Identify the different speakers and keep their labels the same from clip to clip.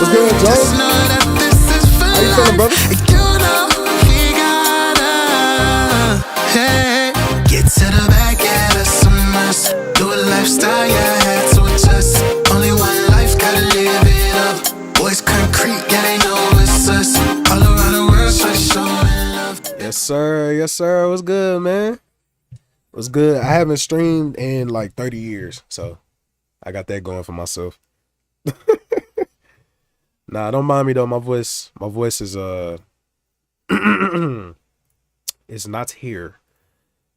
Speaker 1: What's good, Joe? How you feeling, brother?
Speaker 2: Get to the back, yeah, that's a must. Do a lifestyle, yeah, I had to adjust. Only one life, gotta live it up. Boys concrete, yeah, they know it's us. All around the world, so showing love.
Speaker 1: Yes, sir. Yes, sir. What's good, man? What's good? I haven't streamed in like 30 years, so I got that going for myself. Nah, don't mind me though. My voice is it's not here.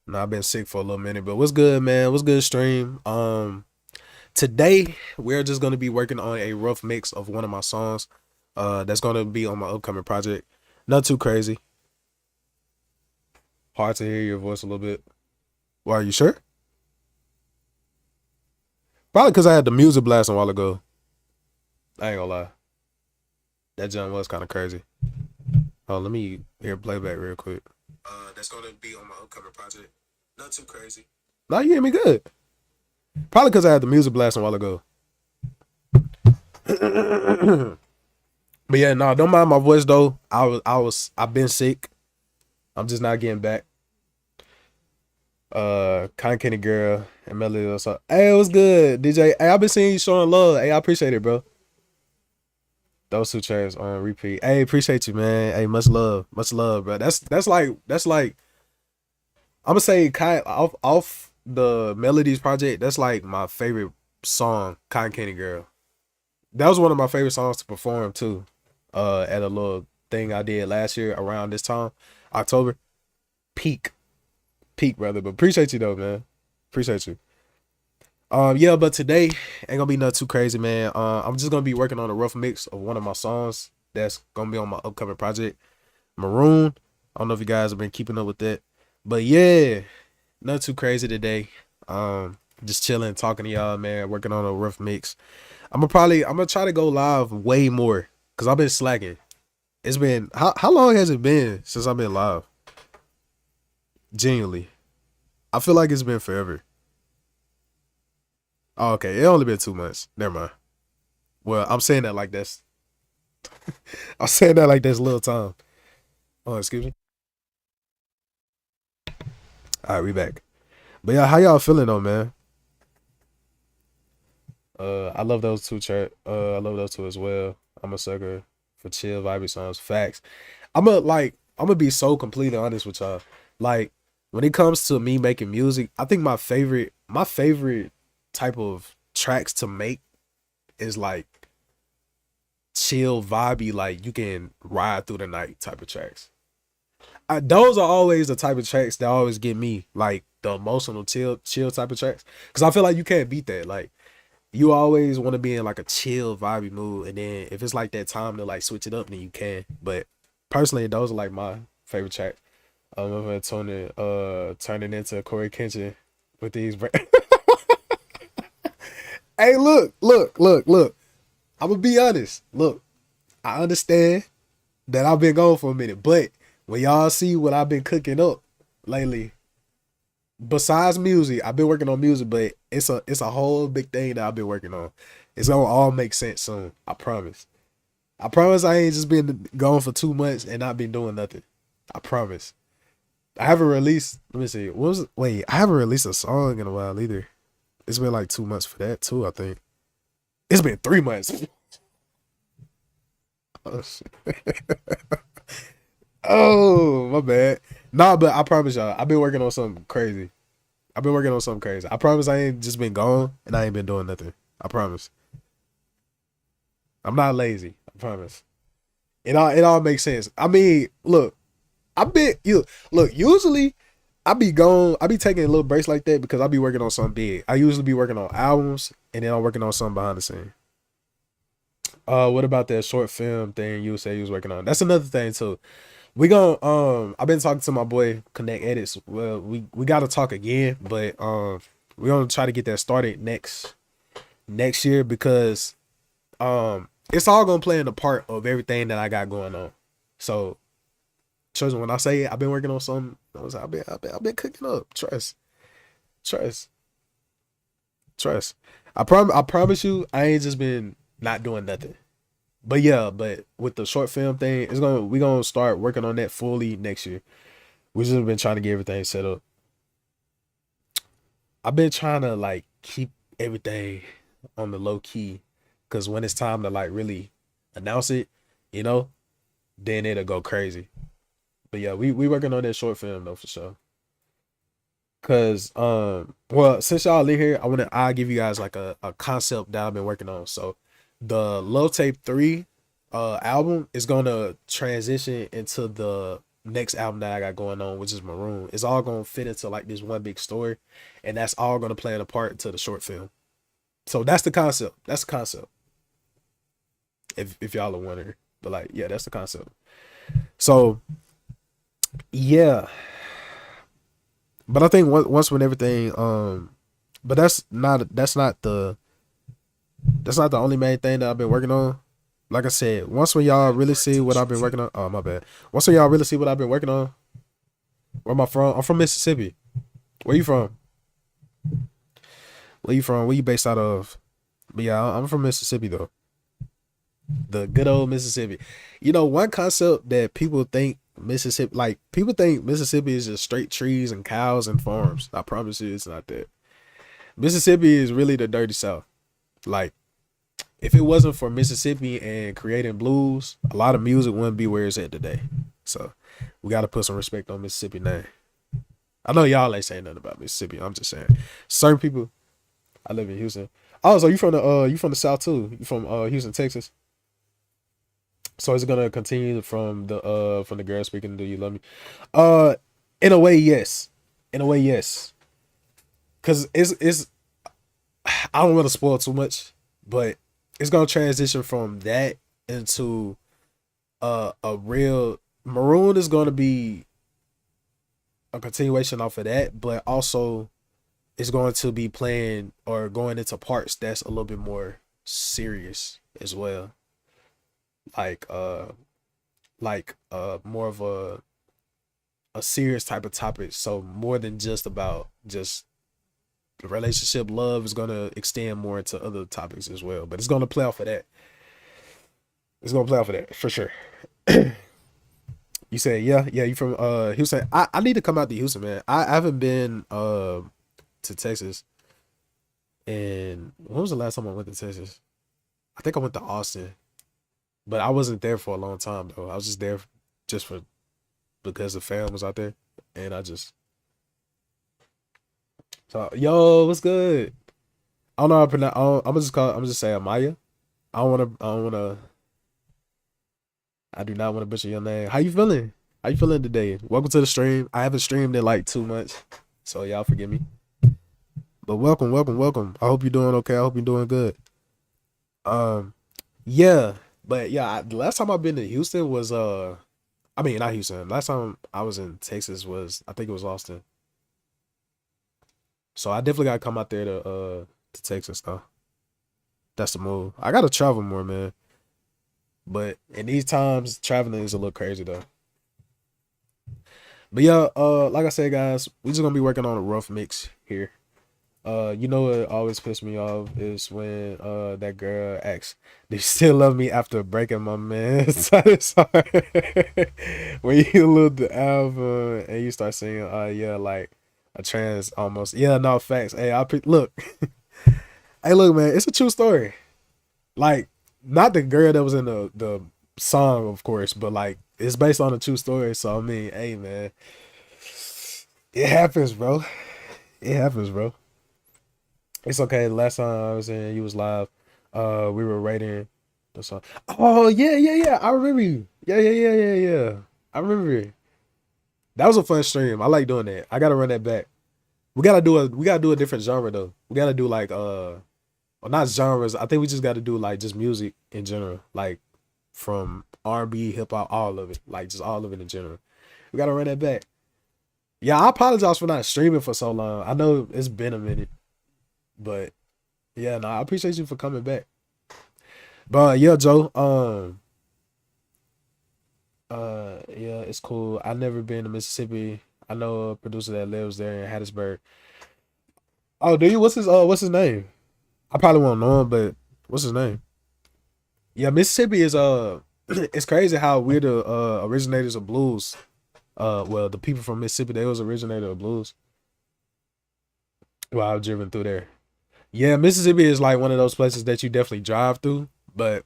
Speaker 1: No, I've been sick for a little minute, but what's good, man? What's good, stream? Today we're just gonna be working on a rough mix of one of my songs. That's gonna be on my upcoming project. Not too crazy. Hard to hear your voice a little bit. Well, are you sure? Probably because I had the music blasting a while ago. I ain't gonna lie. That jump was kind of crazy. Oh, let me hear playback real quick. That's gonna be on my upcoming project. Not too crazy. No, you hear me good. Probably because I had the music blasting a while ago. But yeah, no, don't mind my voice though. I've been sick. I'm just not getting back. Kind Kenny Girl and Melody. What's up? Hey, what's good, DJ? Hey, I've been seeing you showing love. Hey, I appreciate it, bro. Those two tracks on repeat. Hey, appreciate you, man. Hey, much love, bro. That's like I'm gonna say kind off the Melodies project. That's like my favorite song, Cotton Candy Girl. That was one of my favorite songs to perform too. At a little thing I did last year around this time, October. Peak, brother. But appreciate you though, man. Appreciate you. Yeah, but today ain't gonna be nothing too crazy, man. I'm just gonna be working on a rough mix of one of my songs that's gonna be on my upcoming project, Maroon. I don't know if you guys have been keeping up with that, but yeah, nothing too crazy today. Just chilling, talking to y'all, man. Working on a rough mix. I'm gonna try to go live way more because I've been slacking. It's been how long has it been since I've been live? Genuinely, I feel like it's been forever. Oh, okay. It only been 2 months. Never mind. Well, I'm saying that like that's I'm saying that like that's little time. Oh, excuse me. All right, we back. But yeah, how y'all feeling though, man? I love those two I love those two as well. I'm a sucker for chill vibey songs. Facts. I'm gonna be so completely honest with y'all. Like when it comes to me making music, I think my favorite type of tracks to make is like chill vibey, like you can ride through the night type of tracks. Those are always the type of tracks that always get me, like the emotional chill type of tracks, because I feel like you can't beat that. Like you always want to be in like a chill vibey mood, and then if it's like that time to like switch it up, then you can. But personally, those are like my favorite tracks. I'm gonna turn it into Corey Kenshin with these Hey, look. I'm gonna be honest. Look, I understand that I've been gone for a minute, but when y'all see what I've been cooking up lately, besides music, I've been working on music, but it's a whole big thing that I've been working on. It's gonna all make sense soon. I promise. I promise I ain't just been gone for 2 months and not been doing nothing. I promise. I haven't released. Let me see. I haven't released a song in a while either. It's been like 2 months for that too, I think. It's been 3 months. Oh, shit. Oh, my bad. Nah, but I promise y'all, I've been working on something crazy. I promise I ain't just been gone and I ain't been doing nothing. I promise. I'm not lazy. I promise. It all makes sense. I mean, look, usually I be gone. I be taking a little breaks like that because I be working on something big. I usually be working on albums and then I'm working on something behind the scene. What about that short film thing you say you was working on? That's another thing too. We gonna I've been talking to my boy Connect Edits. Well, we gotta talk again, but we're gonna try to get that started next year because it's all gonna play in the part of everything that I got going on. So trust me when I say I've been working on something. I've been cooking up. Trust. I promise you, I ain't just been not doing nothing. But yeah, but with the short film thing, we gonna start working on that fully next year. We just been trying to get everything set up. I've been trying to like keep everything on the low key, cause when it's time to like really announce it, you know, then it'll go crazy. But yeah, we working on that short film though for sure. Cause well, since y'all in here, I'll give you guys like a concept that I've been working on. So the Love Tape 3 album is gonna transition into the next album that I got going on, which is Maroon. It's all gonna fit into like this one big story, and that's all gonna play a part to the short film. So that's the concept. That's the concept. If y'all are wondering. But like, yeah, that's the concept. So yeah. But I think once when everything but that's not the only main thing that I've been working on. Like I said, once when y'all really see what I've been working on, oh my bad. Once when y'all really see what I've been working on, where am I from? I'm from Mississippi. Where you from? Where you from? Where you based out of? But yeah, I'm from Mississippi though. The good old Mississippi. You know, one concept that people think Mississippi, like people think Mississippi is just straight trees and cows and farms. I promise you, it's not that. Mississippi is really the dirty South. Like, if it wasn't for Mississippi and creating blues, a lot of music wouldn't be where it's at today. So we got to put some respect on Mississippi name. I know y'all ain't saying nothing about Mississippi. I'm just saying, certain people. I live in Houston. Oh, so you from the South too? You from Houston, Texas? So it's gonna continue from the girl speaking. Do you love me? Uh, in a way, yes. In a way, yes. Cause it's I don't want to spoil too much, but it's gonna transition from that into a real Maroon is gonna be a continuation off of that, but also it's going to be playing or going into parts that's a little bit more serious as well. Like more of a serious type of topic. So more than just about just relationship love is gonna extend more into other topics as well. But it's gonna play off of that. It's gonna play off of that for sure. You say yeah, you from Houston. I need to come out to Houston, man. I haven't been to Texas. And when was the last time I went to Texas? I think I went to Austin. But I wasn't there for a long time though. I was just there just for because the fam was out there. And I just so yo, what's good? I don't know how to pronounce I'm just say Amaya. I don't wanna I do not want to butcher your name. How you feeling? How you feeling today? Welcome to the stream. I haven't streamed in like 2 months. So y'all forgive me. But welcome, welcome, welcome. I hope you're doing okay. I hope you're doing good. Yeah. But yeah, the last time I've been to Houston was I mean not Houston. Last time I was in Texas was I think it was Austin. So I definitely gotta come out there to Texas though. That's the move. I gotta travel more, man. But in these times, traveling is a little crazy though. But yeah, like I said, guys, we just gonna be working on a rough mix here. You know what always pissed me off is when that girl asks, "Do you still love me after breaking my man?" Titus Irons. When you look the album and you start singing, yeah, like a trans almost. Yeah, no facts. Hey, look. Hey, look, man, it's a true story. Like, not the girl that was in the song, of course, but like it's based on a true story. So I mean, hey, man, it happens, bro. It happens, bro. It's okay. The last time I was in, you was live. We were rating the song. Oh yeah. I remember you. Yeah. I remember it. That was a fun stream. I like doing that. I gotta run that back. We gotta do a different genre though. We gotta do like well, not genres. I think we just gotta do like just music in general, like from R&B, hip hop, all of it, like just all of it in general. We gotta run that back. Yeah, I apologize for not streaming for so long. I know it's been a minute. But yeah, no, I appreciate you for coming back. But yeah, Joe, yeah, it's cool. I never been to Mississippi. I know a producer that lives there in Hattiesburg. Oh, do you? What's his name? I probably won't know him, but what's his name? Yeah, Mississippi is it's crazy how we're the originators of blues. Well, the people from Mississippi, they was originator of blues. While I've driven through there. Yeah, Mississippi is like one of those places that you definitely drive through. But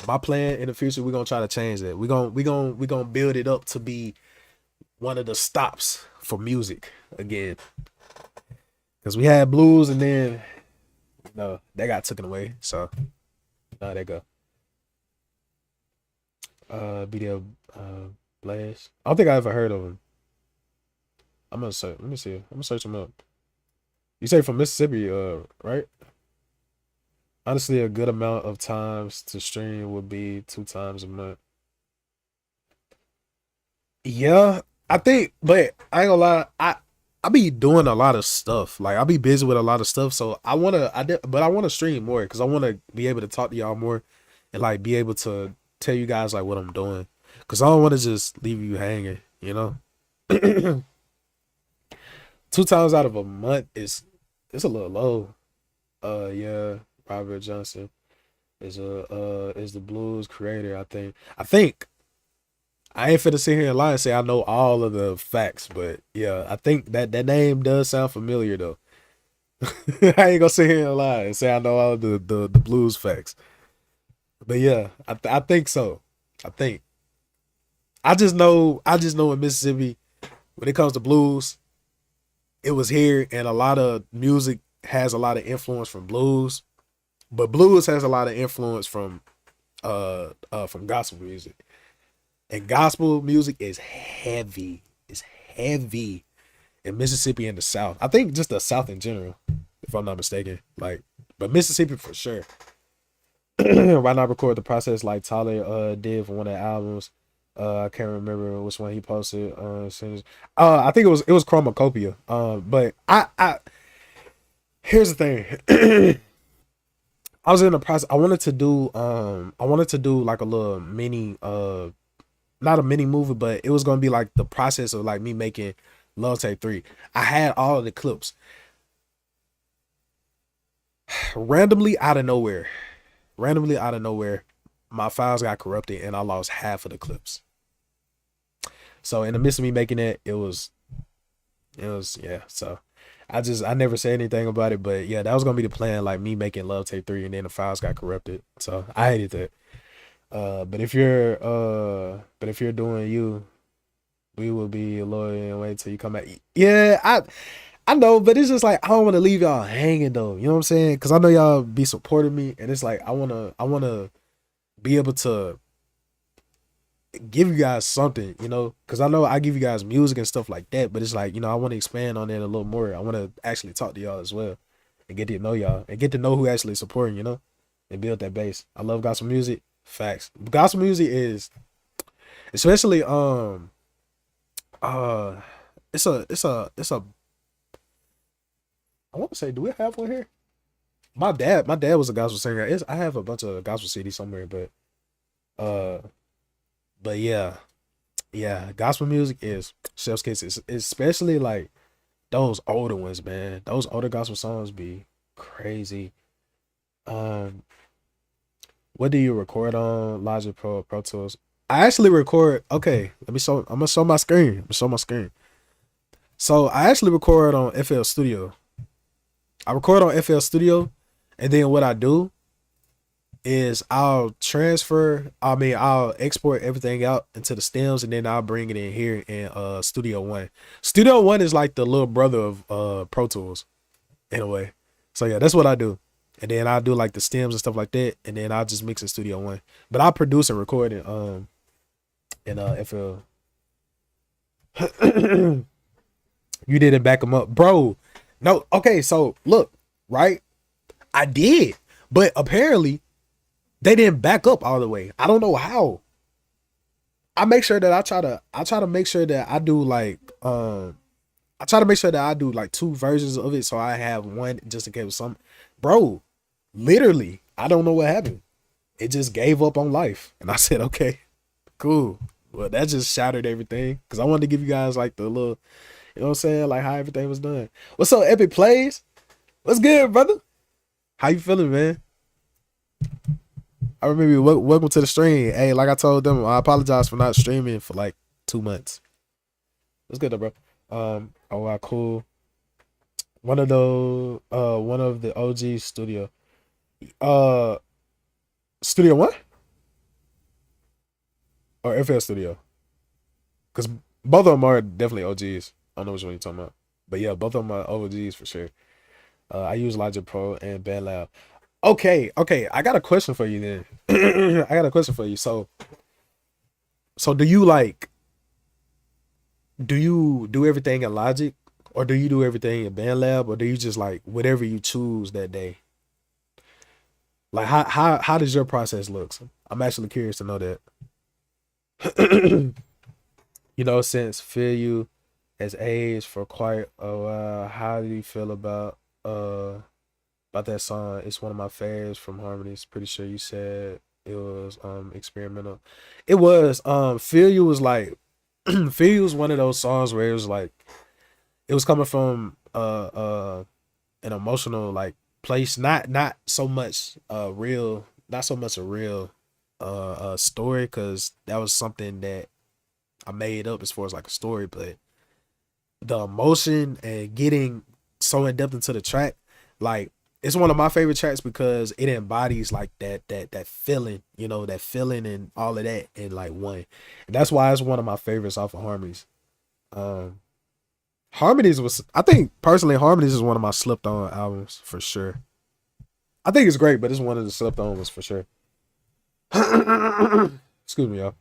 Speaker 1: my plan in the future, we're gonna try to change that. We're gonna build it up to be one of the stops for music again. Cause we had blues and then no, that got taken away. So now they go. BDL Blaze. I don't think I ever heard of him. I'm gonna search. Let me see. I'm gonna search him up. You say from Mississippi, right? Honestly, a good amount of times to stream would be 2 times a month. Yeah, I think, but I ain't gonna lie. I be doing a lot of stuff. Like I be busy with a lot of stuff. So but I wanna stream more because I wanna be able to talk to y'all more and like be able to tell you guys like what I'm doing. Cause I don't want to just leave you hanging. You know, 2 times out of a month is it's a little low. Yeah, Robert Johnson is the blues creator. I think I ain't finna sit here and lie and say I know all of the facts, but yeah, I think that name does sound familiar though. I ain't gonna sit here and lie and say I know all of the blues facts, but yeah, I think so. I think I just know in Mississippi when it comes to blues, it was here, and a lot of music has a lot of influence from blues, but blues has a lot of influence from gospel music. And gospel music is heavy. It's heavy in Mississippi and the South. I think just the South in general, if I'm not mistaken. Like, but Mississippi for sure. Why not record the process like Tyler did for one of the albums? I can't remember which one he posted. I think it was Chromacopia. But I here's the thing. I was in the process. I wanted to do like a little mini not a mini movie, but it was gonna be like the process of like me making Love Tape 3. I had all of the clips. Randomly out of nowhere. Randomly out of nowhere, my files got corrupted and I lost half of the clips. So in the midst of me making it, it was yeah. So I never said anything about it, but yeah, that was gonna be the plan, like me making Love Tape 3 and then the files got corrupted. So I hated that. But if you're doing you, we will be loyal and wait till you come back. Yeah, I know, but it's just like I don't want to leave y'all hanging though. You know what I'm saying? Because I know y'all be supporting me, and it's like I wanna be able to give you guys something, you know, because I know I give you guys music and stuff like that, but it's like, I want to expand on that a little more. I want to actually talk to y'all as well and get to know y'all and get to know who actually supporting, and build that base. I love gospel music. Facts. Gospel music is especially uh it's a I want to say, do we have one here? My dad was a gospel singer. I have a bunch of gospel CDs somewhere, uh but yeah, gospel music is chef's kiss. It's especially like those older ones, man. Those older gospel songs be crazy. Um, what do you record on? Logic Pro Tools. I actually record. Okay, let me show. I'm gonna show my screen. I'm gonna show my screen. So I actually record on FL Studio. I record on FL Studio, and then what I do is I'll export everything out into the stems, and then I'll bring it in here in Studio One. Studio One is like the little brother of Pro Tools in a way. So yeah, that's what I do. And then I do like the stems and stuff like that, and then I'll just mix in Studio One. But I produce and record it in FL. You didn't back them up, bro. No, okay, so look, right? I did, but apparently they didn't back up all the way. I don't know how. I try to make sure that I do like I try to make sure that I do like two versions of it, so I have one just in case some bro. Literally, I don't know what happened. It just gave up on life, and I said, okay, cool. Well, that just shattered everything because I wanted to give you guys like the little, you know what I'm saying, like how everything was done. What's up, Epic Plays? What's good, brother? How you feeling, man? I remember you. Welcome to the stream. Hey, like I told them, I apologize for not streaming for like 2 months. It's good though, bro. Oh wow, cool. One of the OG studio. Uh, Studio One or FL Studio? Because both of them are definitely OGs. I don't know which one you're talking about, but yeah, both of them are OGs for sure. I use Logic Pro and BandLab. Okay. I got a question for you then. I got a question for you. So do you do everything in Logic, or do you do everything in BandLab, or do you just like whatever you choose that day? Like how does your process look? I'm actually curious to know that. Since Feel You has aged for quite a while, how do you feel about that song? It's one of my favorites from Harmonies. Pretty sure you said it was experimental. It was Feel You was like Feel You was one of those songs where it was like it was coming from an emotional like place, not so much real, not so much a real story, because that was something that I made up as far as like a story, but the emotion and getting so in depth into the track, like it's one of my favorite tracks because it embodies like that feeling, that feeling and all of that in like one. And that's why it's one of my favorites off of Harmonies. Um Harmonies was, I think personally, Harmonies is one of my slept on albums for sure. I think it's great, but it's one of the slept on ones for sure. Excuse me, y'all.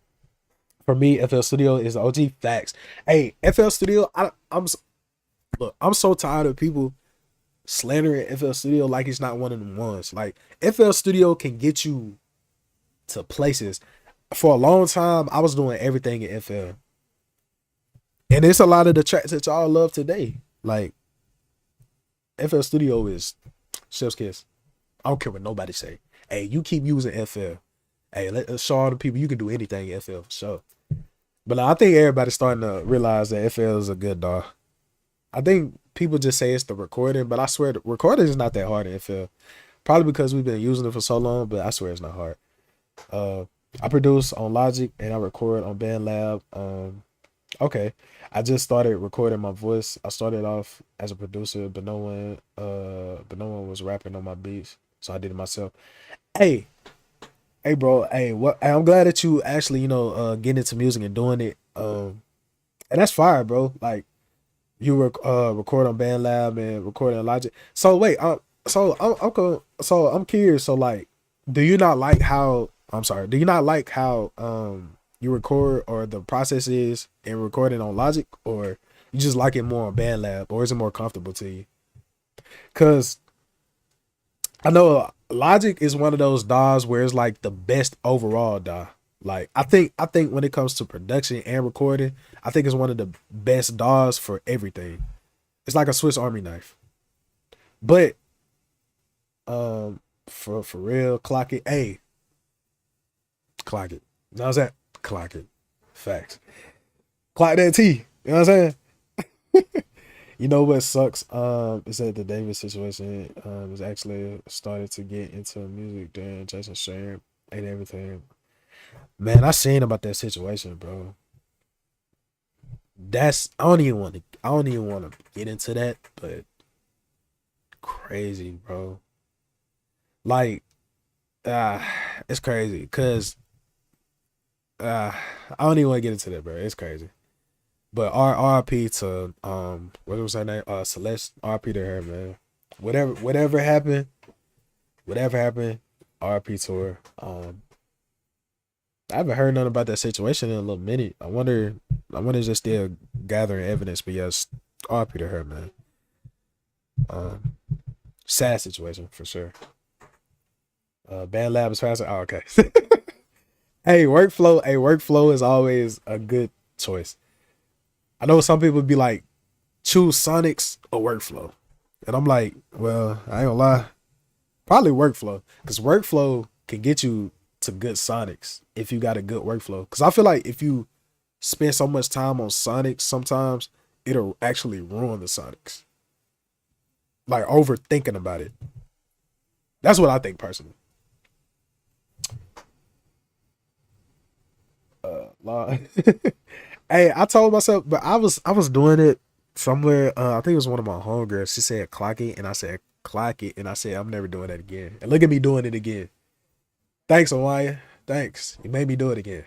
Speaker 1: For me, FL Studio is the OG facts. Hey, FL Studio, look, I'm so tired of people slandering FL Studio like it's not one of them ones. Like FL Studio can get you to places. For a long time, I was doing everything in FL, and it's a lot of the tracks that y'all love today. Like FL Studio is chef's kiss. I don't care what nobody say. Hey, you keep using FL. Hey, let's show all the people you can do anything in FL for sure. But I think everybody's starting to realize that FL is a good dog. I think people just say it's the recording, but I swear the recording is not that hard in FL. Probably because we've been using it for so long, but I swear it's not hard. I produce on Logic and I record on BandLab. Okay. I just started recording my voice. I started off as a producer, but no one was rapping on my beats, so I did it myself. Hey, bro. Hey, what? Hey, I'm glad that you actually, getting into music and doing it. And that's fire, bro. Like you record on BandLab and record on Logic. So wait, I'm curious. So like, do you not like how? I'm sorry. Do you not like how you record, or the process is in recording on Logic, or you just like it more on BandLab, or is it more comfortable to you? Cause I know Logic is one of those DAWs where it's like the best overall DAW. Like I think when it comes to production and recording, I think it's one of the best DAWs for everything. It's like a Swiss Army knife. But for real, clock it. Hey, clock it. You know what I'm saying? Clock it. Facts. Clock that T. You know what I'm saying? You know what sucks? Is that the Davis situation was actually started to get into music during Jason Sharon and everything. Man, I seen about that situation, bro. I don't even want to get into that, but crazy, bro. Like, it's crazy because I don't even want to get into that, bro. It's crazy. But RP to what was her name? Celeste. RP to her, man. Whatever happened, RP to her. I haven't heard nothing about that situation in a little minute. I wonder if they're still gathering evidence, but yes, RP to her, man. Sad situation for sure. BandLab is faster. Oh, okay. Hey, workflow is always a good choice. I know some people be like, choose Sonics or workflow. And I'm like, well, I ain't gonna lie. Probably workflow. Because workflow can get you to good Sonics if you got a good workflow. Because I feel like if you spend so much time on Sonics, sometimes it'll actually ruin the Sonics. Like overthinking about it. That's what I think personally. Lord. Hey, I told myself, but I was doing it somewhere. I think it was one of my homegirls. She said clock it, and I said clock it, and I said I'm never doing that again. And look at me doing it again. Thanks, Hawaiian. Thanks. You made me do it again.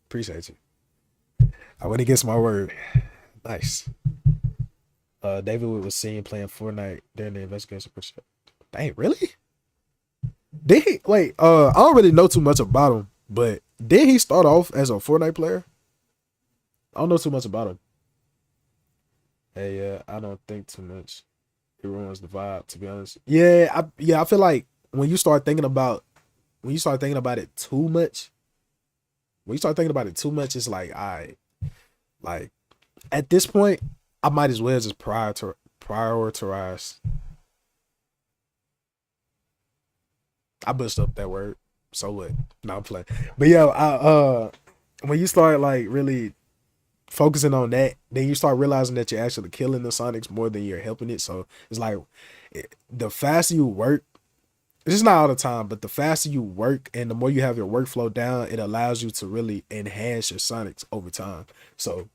Speaker 1: Appreciate you. I went against my word. Nice. David was seen playing Fortnite during the investigation. Dang, really? Did he wait? I don't really know too much about him, but did he start off as a Fortnite player? I don't know too much about him. Hey, yeah, I don't think too much. It ruins the vibe, to be honest. Yeah, I feel like when you start thinking about it too much, it's like like at this point, I might as well just prioritize. I butched up that word. So what? No, I'm playing. But yeah, when you start like really focusing on that, then you start realizing that you're actually killing the Sonics more than you're helping it. So it's like the faster you work, it's just not all the time, but the faster you work and the more you have your workflow down, it allows you to really enhance your Sonics over time. So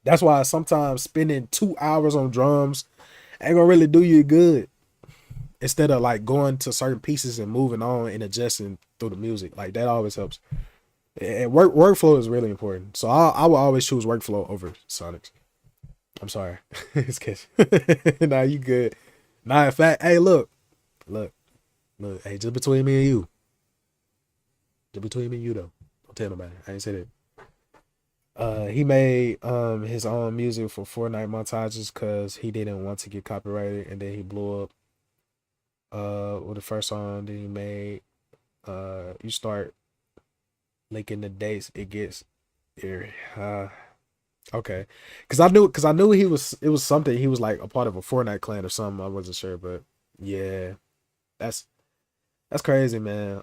Speaker 1: that's why sometimes spending 2 hours on drums ain't gonna really do you good. Instead of like going to certain pieces and moving on and adjusting through the music, like that always helps. And workflow is really important. So I will always choose workflow over Sonics. I'm sorry. It's kiss. Nah, you good. Nah, in fact, hey, look, hey, just between me and you. Just between me and you though. Don't tell nobody. I ain't say that. He made his own music for Fortnite montages because he didn't want to get copyrighted, and then he blew up with the first song that he made. You start linking the dates, it gets here. Okay, because I knew it was something, he was like a part of a Fortnite clan or something. I wasn't sure, but yeah, that's that's crazy, man.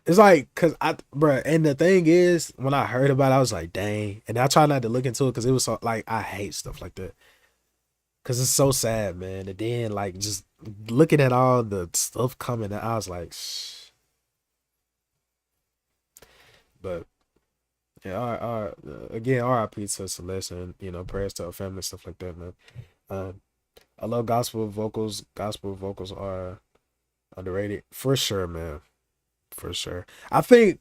Speaker 1: It's like, cause bruh, and the thing is, when I heard about it, I was like, dang. And I try not to look into it because it was so, like, I hate stuff like that. Cause it's so sad, man. And then, like, just looking at all the stuff coming, I was like, shh. But yeah, again, RIP to Celeste, and prayers to her family, stuff like that, man. Um, I love gospel vocals. Gospel vocals are underrated for sure, man. For sure. I think,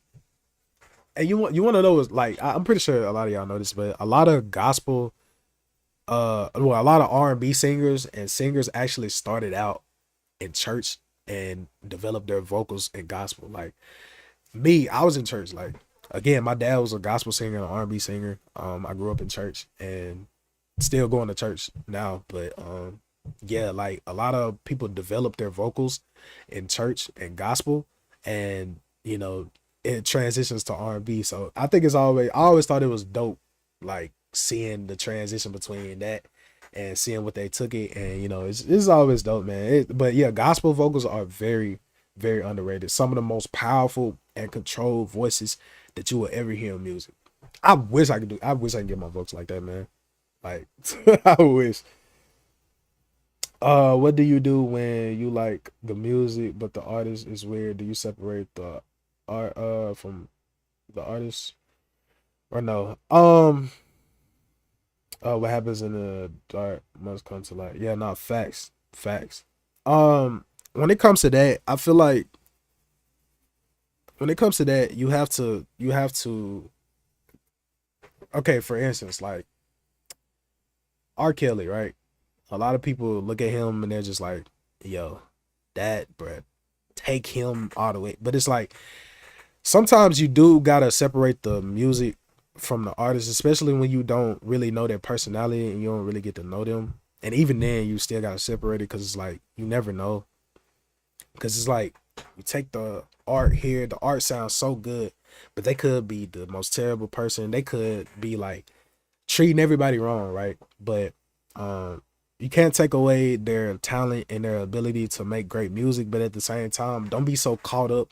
Speaker 1: and you want to know is like, I'm pretty sure a lot of y'all know this, but a lot of gospel, well, a lot of R&B singers actually started out in church and developed their vocals in gospel. Like me, I was in church. Like again, my dad was a gospel singer and an R&B singer. I grew up in church and still going to church now, but yeah, like a lot of people develop their vocals in church and gospel, and it transitions to R&B. So I always thought it was dope, like seeing the transition between that and seeing what they took it, and it's always dope, man. But yeah, gospel vocals are very, very underrated. Some of the most powerful and controlled voices that you will ever hear in music. I wish I could get my vocals like that, man. Like I wish. What do you do when you like the music but the artist is weird? Do you separate the art from the artist or no? What happens in the dark must come to light. Yeah, no, facts. When it comes to that, I feel like when it comes to that, you have to. Okay, for instance, like R. Kelly, right? A lot of people look at him and they're just like, "Yo, that, bruh, take him all the way." But it's like sometimes you do gotta separate the music from the artist, especially when you don't really know their personality and you don't really get to know them. And even then, you still gotta separate it because it's like you never know. Because it's like you take the art here, the art sounds so good, but they could be the most terrible person. They could be like treating everybody wrong, right? But you can't take away their talent and their ability to make great music, but at the same time, don't be so caught up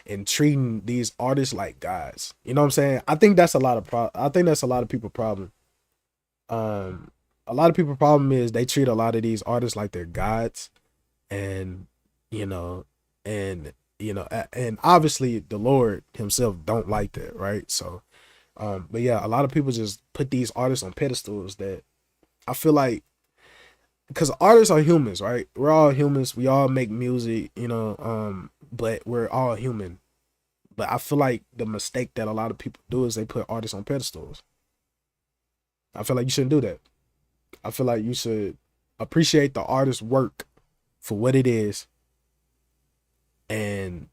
Speaker 1: in treating these artists like guys. You know what I'm saying? I think that's a lot of I think that's a lot of people problem. Um a lot of people problem is they treat a lot of these artists like they're gods, and you know, and and obviously the Lord himself don't like that, right? So but yeah, a lot of people just put these artists on pedestals that I feel like, because artists are humans, right? We're all humans. We all make music, but we're all human. But I feel like the mistake that a lot of people do is they put artists on pedestals. I feel like you shouldn't do that. I feel like you should appreciate the artist's work for what it is, and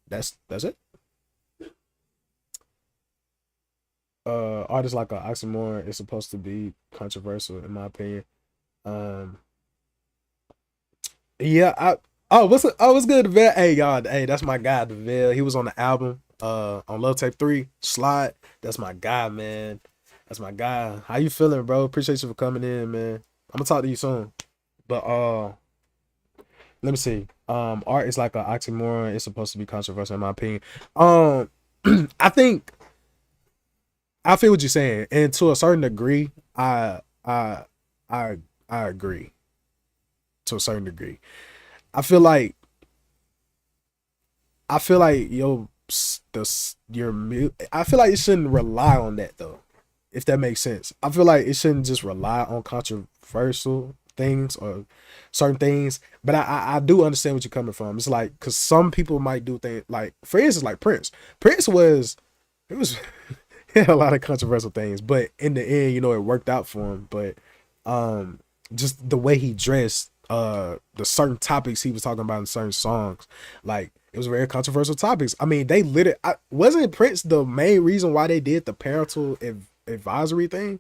Speaker 1: that's it. Artists like an oxymoron is supposed to be controversial, in my opinion. Um, yeah, what's good, Deville? Hey y'all, hey, that's my guy, Deville. He was on the album, on Love Tape 3, Slide. That's my guy, man. That's my guy. How you feeling, bro? Appreciate you for coming in, man. I'm gonna talk to you soon. But let me see. Art is like an oxymoron. It's supposed to be controversial, in my opinion. Um, I think I feel what you're saying, and to a certain degree, I I I agree to a certain degree. I feel like yo I feel like it shouldn't rely on that though, if that makes sense. I feel like it shouldn't just rely on controversial things or certain things. But I do understand what you're coming from. It's like, because some people might do things like, for instance, like Prince. Prince was it was he had a lot of controversial things, but in the end, it worked out for him. But um just the way he dressed, the certain topics he was talking about in certain songs, like it was very controversial topics. I mean, they literally wasn't Prince the main reason why they did the parental advisory thing?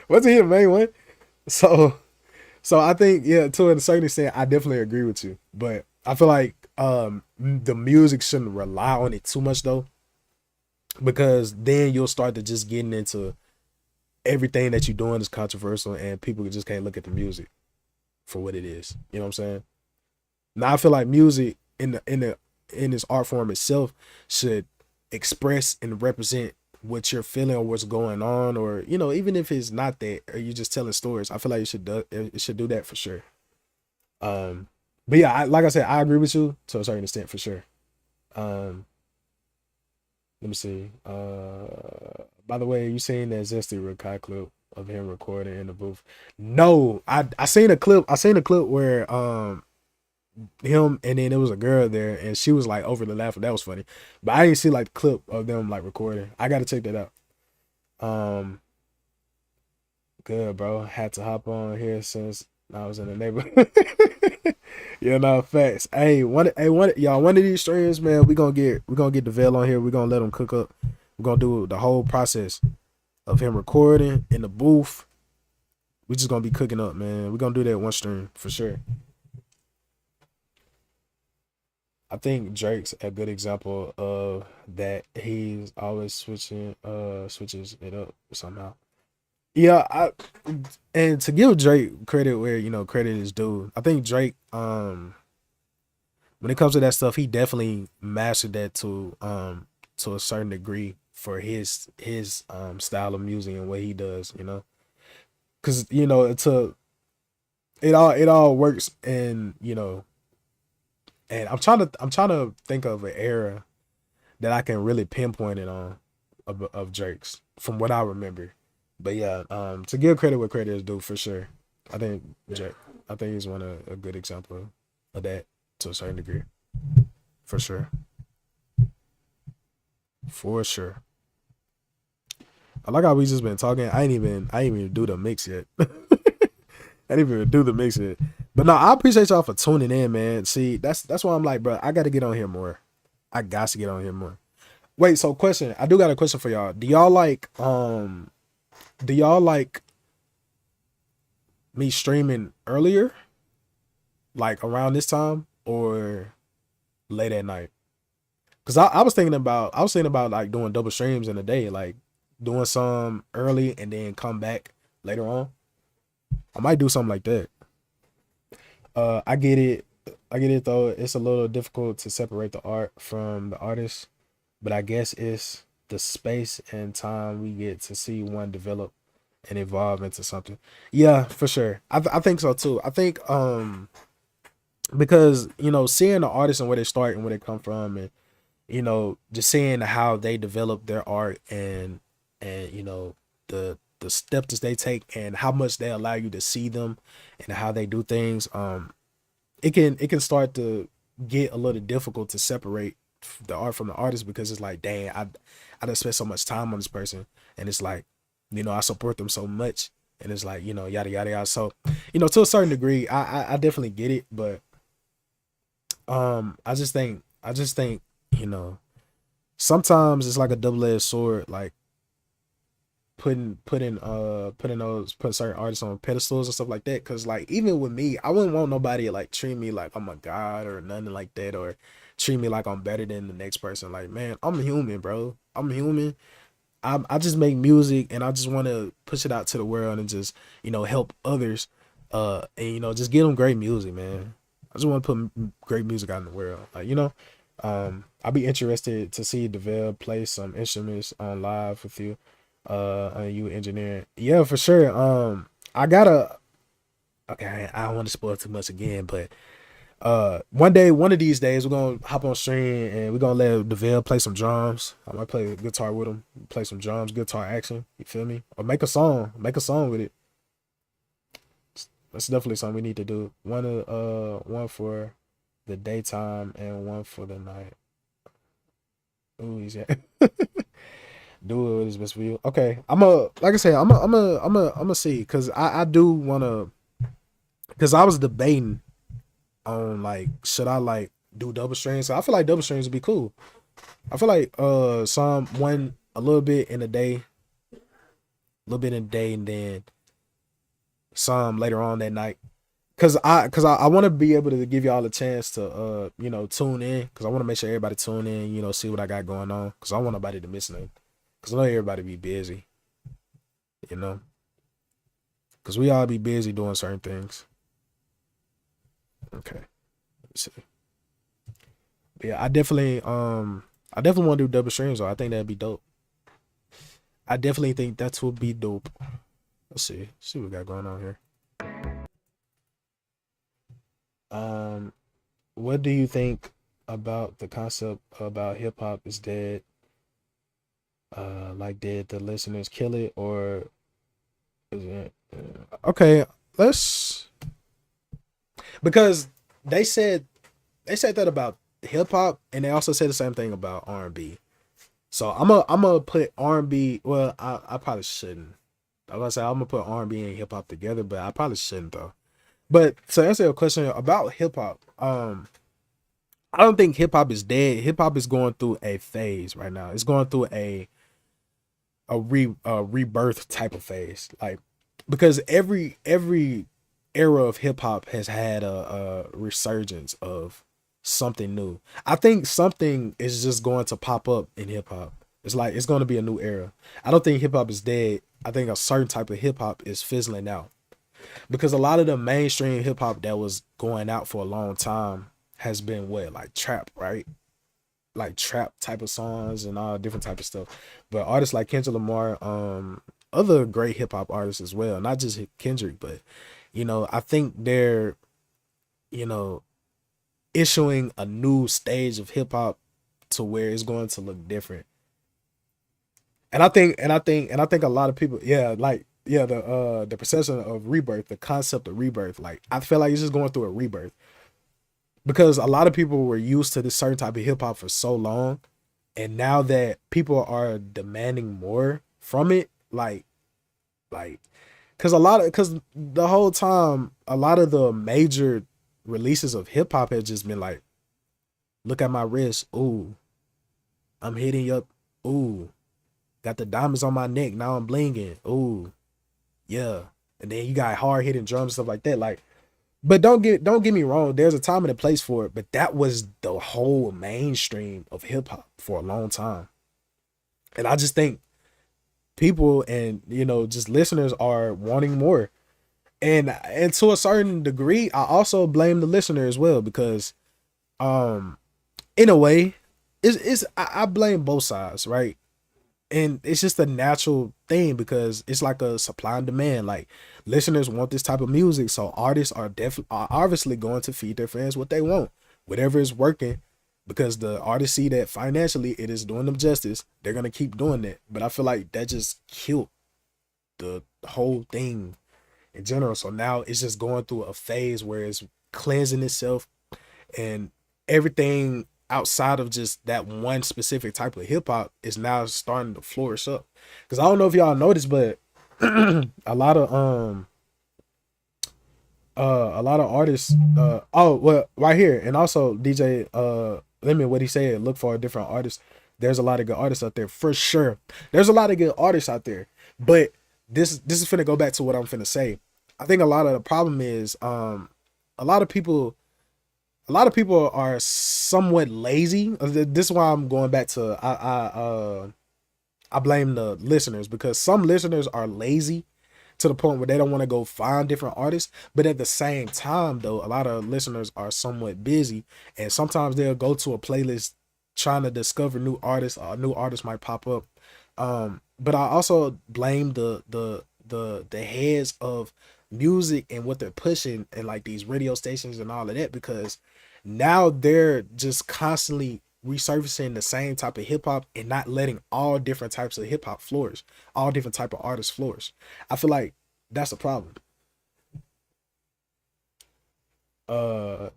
Speaker 1: Wasn't he the main one? So I think, yeah, to a certain extent, I definitely agree with you. But I feel like the music shouldn't rely on it too much though, because then you'll start to just getting into everything that you're doing is controversial, and people just can't look at the music for what it is. You know what I'm saying? Now I feel like music in this art form itself should express and represent what you're feeling or what's going on, or even if it's not that, or you're just telling stories. I feel like it should do that for sure. But yeah, like I said, I agree with you to a certain extent for sure. Um, Let me see. By the way, you seen that Zesty Rakai clip of him recording in the booth? No, I seen a clip. I seen a clip where him, and then there was a girl there, and she was like overly laughing. That was funny, but I didn't see like the clip of them like recording. I got to check that out. Um, Good, bro. Had to hop on here since I was in the neighborhood. Yeah, no facts. Y'all, one of these streams, man, we gonna get the veil on here. We gonna let him cook up. We're gonna do the whole process of him recording in the booth. We just gonna be cooking up, man. We're gonna do that one stream for sure. I think Drake's a good example of that. He's always switches it up somehow. Yeah, and to give Drake credit where credit is due, I think Drake, when it comes to that stuff, he definitely mastered that to a certain degree for his style of music and what he does, because it all works, and I'm trying to think of an era that I can really pinpoint it on of Drake's from what I remember. But yeah, to give credit where credit is due for sure. I think Drake, I think he's a good example of that to a certain degree. For sure. For sure. I like how we just been talking. I ain't even do the mix yet. I didn't even do the mix yet. But no, I appreciate y'all for tuning in, man. See, that's why I'm like, bro, I gotta get on here more. I got to get on here more. Wait, so question. I do got a question for y'all. Do y'all like me streaming earlier? Like around this time or late at night? Cause I was thinking about like doing double streams in a day, like doing some early and then come back later on. I might do something like that. I get it. I get it though. It's a little difficult to separate the art from the artist, but I guess it's the space and time we get to see one develop and evolve into something. Yeah, for sure. I think so too. I think because seeing the artists and where they start and where they come from, and just seeing how they develop their art, and the steps that they take and how much they allow you to see them and how they do things. It can start to get a little difficult to separate the art from the artist, because it's like, dang, I done spent so much time on this person, and it's like, I support them so much, and it's like, yada yada yada. So, to a certain degree, I definitely get it, but I just think you know sometimes it's like a double-edged sword, like putting certain artists on pedestals and stuff like that. Cause like, even with me, I wouldn't want nobody to like treat me like I'm a god or nothing like that, or treat me like I'm better than the next person. Like, man, I'm human, bro. I'm human. I just make music, and I just want to push it out to the world, and just help others, and just give them great music, man. I just want to put great music out in the world, like, I'll be interested to see Deville play some instruments on live with you, and you engineering. Yeah, for sure. I gotta. Okay, I don't want to spoil too much again, but one of these days, we're gonna hop on stream, and we're gonna let Deville play some drums. I might play guitar with him, play some drums, guitar action. You feel me? Or make a song with it. That's definitely something we need to do. One for the daytime and one for the night. Ooh, he's do it what is best for you. Okay, like I said, I'm a see, cause I do wanna, cause I was debating on, like, should I like do double strings. So I feel like double strings would be cool. I feel like some one a little bit in the day, and then some later on that night. Cause I want to be able to give y'all a chance to tune in, cause I want to make sure everybody tune in, see what I got going on, cause I don't want nobody to miss nothing, cause I know everybody be busy, you know, cause we all be busy doing certain things. Okay, let's see. Yeah, I definitely want to do double streams though. I think that'd be dope. I definitely think that would be dope. Let's see what we got going on here. Um, what do you think about the concept about hip hop is dead? Like, did the listeners kill it, or is it? Okay, let's, because they said that about hip hop, and they also said the same thing about R&B. So I'm gonna put R&B. Well, I probably shouldn't. I was gonna say I'm gonna put R&B and hip hop together, but I probably shouldn't though. But to answer your question about hip hop, I don't think hip hop is dead. Hip hop is going through a phase right now. It's going through a rebirth type of phase, like, because every era of hip hop has had a resurgence of something new. I think something is just going to pop up in hip hop. It's like it's going to be a new era. I don't think hip hop is dead. I think a certain type of hip hop is fizzling out, because a lot of the mainstream hip hop that was going out for a long time has been what, like trap, right? Like trap type of songs and all different type of stuff. But artists like Kendrick Lamar, other great hip hop artists as well, not just Kendrick, but I think they're you know issuing a new stage of hip hop to where it's going to look different. And I think a lot of people, yeah, like, yeah, the perception of rebirth, the concept of rebirth, like, I feel like it's just going through a rebirth, because a lot of people were used to this certain type of hip hop for so long, and now that people are demanding more from it, like because the whole time, a lot of the major releases of hip hop had just been like, look at my wrist, ooh, I'm hitting you up, ooh, got the diamonds on my neck, now I'm blinging, ooh, yeah. And then you got hard hitting drums, stuff like that, like. But don't get me wrong, there's a time and a place for it, but that was the whole mainstream of hip hop for a long time. And I just think people and just listeners are wanting more. And to a certain degree, I also blame the listener as well, because in a way, it's I blame both sides, right? and it's just a natural thing because it's like a supply and demand. Like listeners want this type of music, so artists are definitely are obviously going to feed their fans what they want, whatever is working, because the artists see that financially it is doing them justice. They're gonna keep doing that. But I feel like that just killed the whole thing in general. So now it's just going through a phase where it's cleansing itself, and everything outside of just that one specific type of hip hop is now starting to flourish up. Because I don't know if y'all noticed, but a lot of a lot of artists oh well right here, and also DJ Lemon, what he said, look for a different artist. There's a lot of good artists out there for sure. There's a lot of good artists out there, but this is finna go back to what I'm finna say. I think a lot of the problem is a lot of people a lot of people are somewhat lazy. This is why I'm going back to I blame the listeners, because some listeners are lazy to the point where they don't want to go find different artists. But at the same time, though, a lot of listeners are somewhat busy, and sometimes they'll go to a playlist trying to discover new artists. Or a new artist might pop up. But I also blame the heads of music and what they're pushing and like these radio stations and all of that, because now they're just constantly resurfacing the same type of hip hop and not letting all different types of hip hop flourish, all different type of artists flourish. I feel like that's a problem. To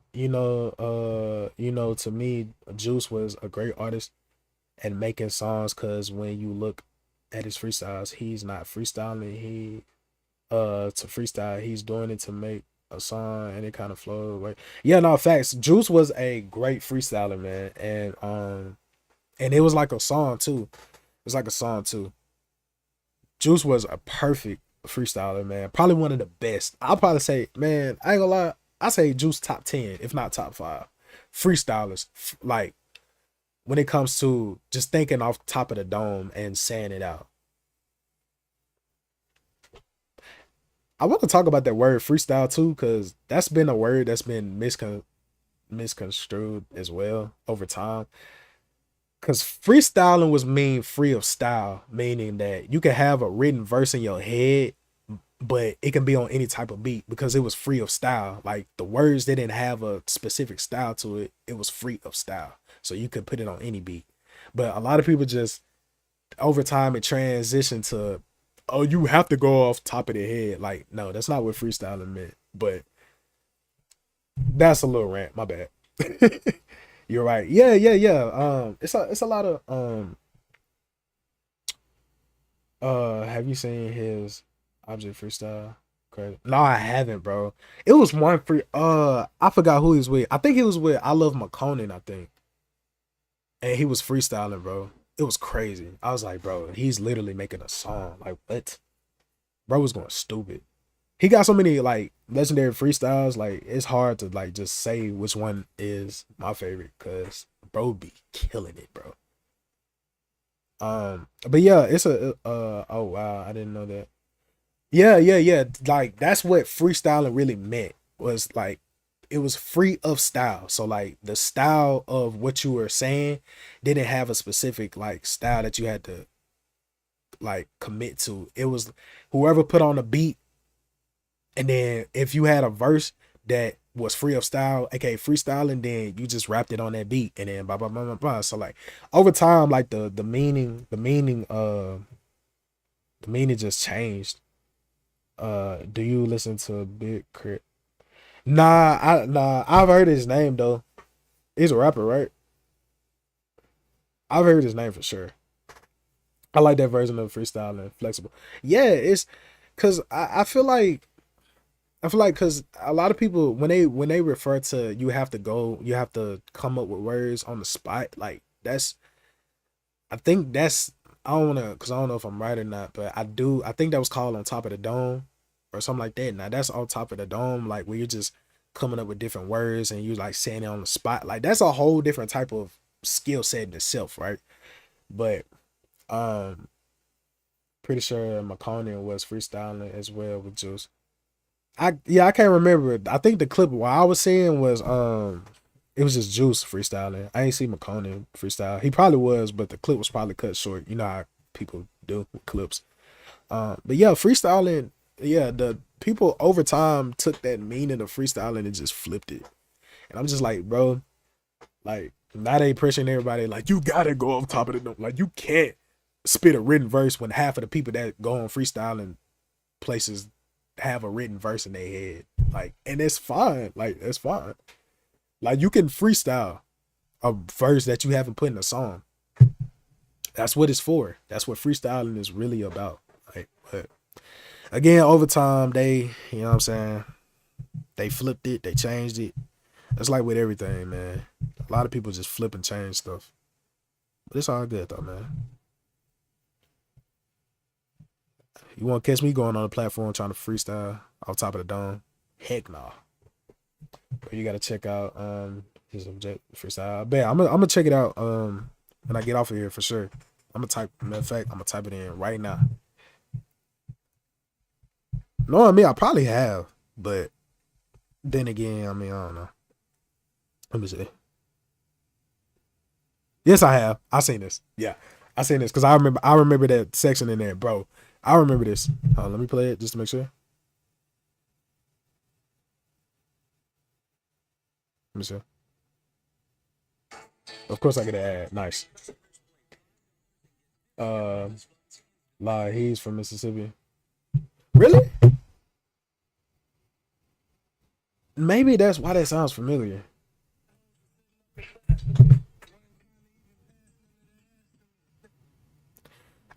Speaker 1: me, Juice was a great artist and making songs, because when you look at his freestyles, he's not freestyling. To freestyle, he's doing it to make a song, and it kind of flowed. Like, yeah, no facts. Juice was a great freestyler, man, and it was like a song too. It was like a song too. Juice was a perfect freestyler, man. Probably one of the best. I'll probably say, man, I ain't gonna lie. I say Juice top 10, if not top 5 freestylers. Like when it comes to just thinking off the top of the dome and saying it out. I want to talk about that word freestyle too, because that's been a word that's been misconstrued as well over time. Because freestyling was mean free of style, meaning that you can have a written verse in your head, but it can be on any type of beat because it was free of style. Like the words didn't have a specific style to it. It was free of style. So you could put it on any beat. But a lot of people just over time it transitioned to, oh, you have to go off top of the head. Like, no, that's not what freestyling meant. But that's a little rant. My bad. You're right. Yeah, yeah, yeah. It's a lot of have you seen his object freestyle? Crazy. No, I haven't, bro. It was one free I forgot who he was with. I think he was with I Love McConan, I think. And he was freestyling, bro. It was crazy. I was like, bro, he's literally making a song. Like, what? Bro was going stupid. He got so many like legendary freestyles. Like, it's hard to like just say which one is my favorite, because bro be killing it, bro. But yeah, it's a oh wow, I didn't know that. Yeah, yeah, yeah. Like that's what freestyling really meant, was like it was free of style. So like the style of what you were saying didn't have a specific like style that you had to like commit to. It was whoever put on the beat, and then if you had a verse that was free of style, aka freestyling, then you just rapped it on that beat, and then blah blah blah blah blah. So like over time, like the meaning just changed. Do you listen to Big Crit? Nah, I've heard his name though. He's a rapper, right? I've heard his name for sure. I like that version of freestyle and flexible. Yeah, it's because I feel like because a lot of people when they refer to you have to come up with words on the spot. Like that's I think that's I don't wanna because I don't know if I'm right or not, but I think that was called On Top of the Dome or something like that. Now that's On Top of the Dome, like where you're just coming up with different words and you like saying it on the spot. Like that's a whole different type of skill set in itself, right? But um pretty sure McConan was freestyling as well with Juice. I can't remember. I think the clip what I was seeing was it was just Juice freestyling. I ain't see McConan freestyle. He probably was, but the clip was probably cut short. You know how people do with clips. But yeah, freestyling. Yeah, the people over time took that meaning of freestyling and just flipped it. And I'm just like, bro, like now they pressuring everybody like you gotta go off top of the dome. Like you can't spit a written verse when half of the people that go on freestyling places have a written verse in their head. Like, and it's fine. Like, it's fine. Like you can freestyle a verse that you haven't put in a song. That's what it's for. That's what freestyling is really about. Like, but again, over time, they, you know what I'm saying? They flipped it, they changed it. That's like with everything, man. A lot of people just flip and change stuff. But it's all good though, man. You want to catch me going on a platform trying to freestyle off top of the dome? Heck no. But you got to check out his object freestyle. I bet I'm gonna check it out when I get off of here for sure. I'm gonna type. Matter of fact, I'm gonna type it in right now. Knowing me, I probably have, but then again, I mean, I don't know. Let me see. Yes, I have. I seen this. Yeah, I seen this because I remember that section in there, bro. I remember this. Let me play it just to make sure. Let me see. Of course, I get an ad. Nice. Lie. He's from Mississippi. Really? Maybe that's why that sounds familiar.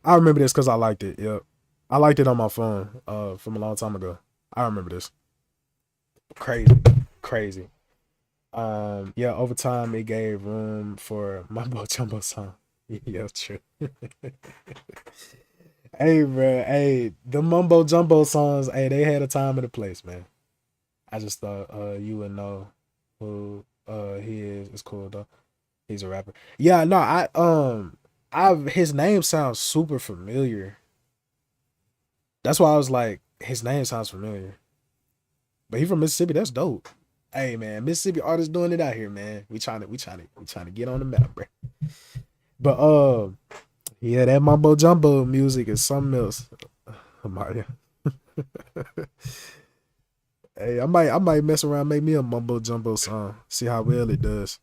Speaker 1: I remember this because I liked it. Yep. I liked it on my phone from a long time ago. I remember this. Crazy. Crazy. Yeah, over time it gave room for mumbo jumbo song. Yeah, true. Hey, bro. Hey, the mumbo jumbo songs, hey, they had a time and a place, man. I just thought you would know who he is. It's cool though. He's a rapper. Yeah, no, I've his name sounds super familiar. That's why I was like, his name sounds familiar. But he from Mississippi. That's dope. Hey man, Mississippi artists doing it out here, man. We trying to get on the map, bro. But yeah, that mumbo jumbo music is something else. Mario. Hey, I might mess around, make me a mumbo jumbo song. See how well it does.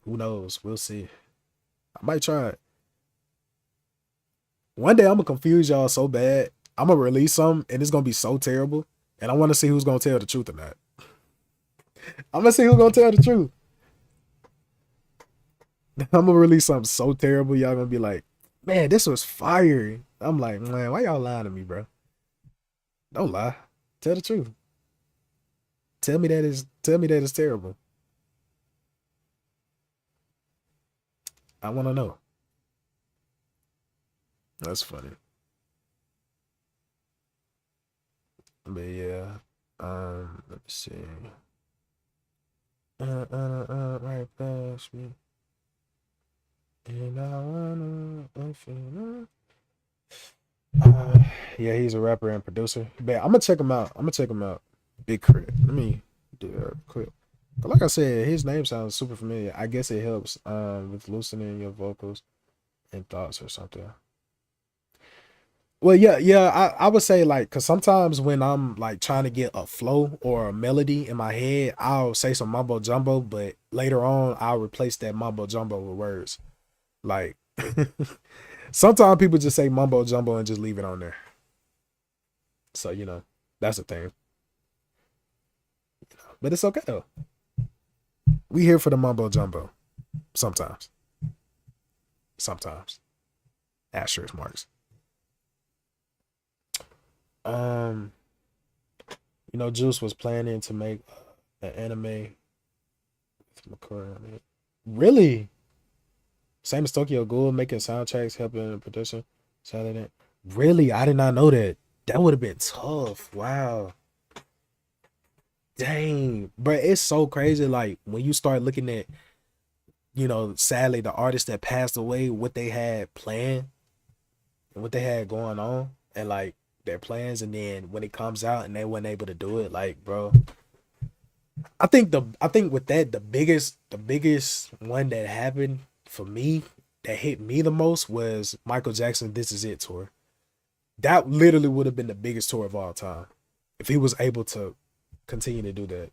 Speaker 1: Who knows? We'll see. I might try it. One day I'm gonna confuse y'all so bad. I'm gonna release something and it's gonna be so terrible. And I wanna see who's gonna tell the truth or not. I'm gonna see who's gonna tell the truth. I'm gonna release something so terrible, y'all gonna be like, man, this was fire. I'm like, man, why y'all lying to me, bro? Don't lie. Tell the truth. Tell me that is terrible. I wanna know. That's funny. But yeah. Let me see. Right past me. And I wanna feel yeah, he's a rapper and producer. But I'm gonna check him out. Big crit. Let me do that quick. But like I said, his name sounds super familiar. I guess it helps with loosening your vocals and thoughts or something. Well, yeah, I would say like, cause sometimes when I'm like trying to get a flow or a melody in my head, I'll say some mumbo jumbo, but later on I'll replace that mumbo jumbo with words. Like sometimes people just say mumbo jumbo and just leave it on there. So that's the thing. But it's okay though. We here for the mumbo jumbo. Sometimes. Sometimes. Asterisk marks. Um, Juice was planning to make an anime with McCoy on it. Really? Same as Tokyo Ghoul making soundtracks, helping in production. Saturday. Really? I did not know that. That would have been tough. Wow. Dang. But it's so crazy. Like when you start looking at, sadly the artists that passed away, what they had planned and what they had going on, and like their plans, and then when it comes out and they weren't able to do it, like bro, I think with that the biggest one that happened for me that hit me the most was Michael Jackson This Is It tour. That literally would have been the biggest tour of all time if he was able to continue to do that.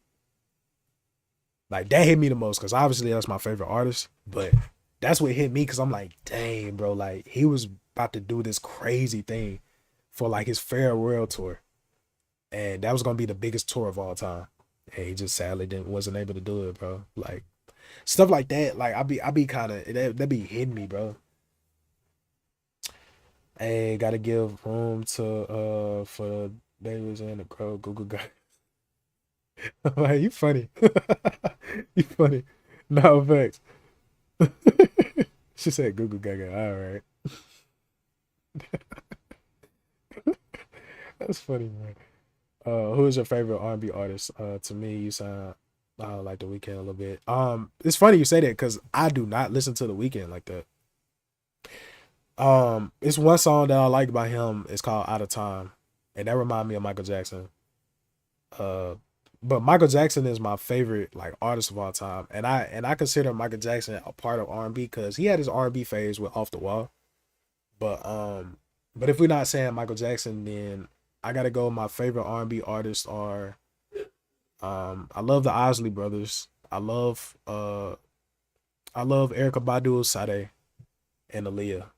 Speaker 1: Like that hit me the most because obviously that's my favorite artist, but that's what hit me because I'm like, dang, bro, like he was about to do this crazy thing for like his farewell tour, and that was gonna be the biggest tour of all time, and he just sadly wasn't able to do it, bro. Like stuff like that, like I be kind of that be hitting me, bro. Hey, gotta give room to for Davis and the Crow. Google guy. Like, you funny. You funny. No effects. She said Google Gaga. All right. That's funny, man. Who is your favorite R&B artist? To me, you sound like The Weeknd a little bit. It's funny you say that because I do not listen to The Weeknd like that. It's one song that I like by him. It's called Out of Time, and that reminds me of Michael Jackson. Uh, but Michael Jackson is my favorite like artist of all time, and I consider Michael Jackson a part of R&B because he had his R&B phase with Off the Wall. But but if we're not saying Michael Jackson, then I gotta go. My favorite R&B artists are I love the Isley Brothers. I love Erica Badu, Sade, and Aaliyah.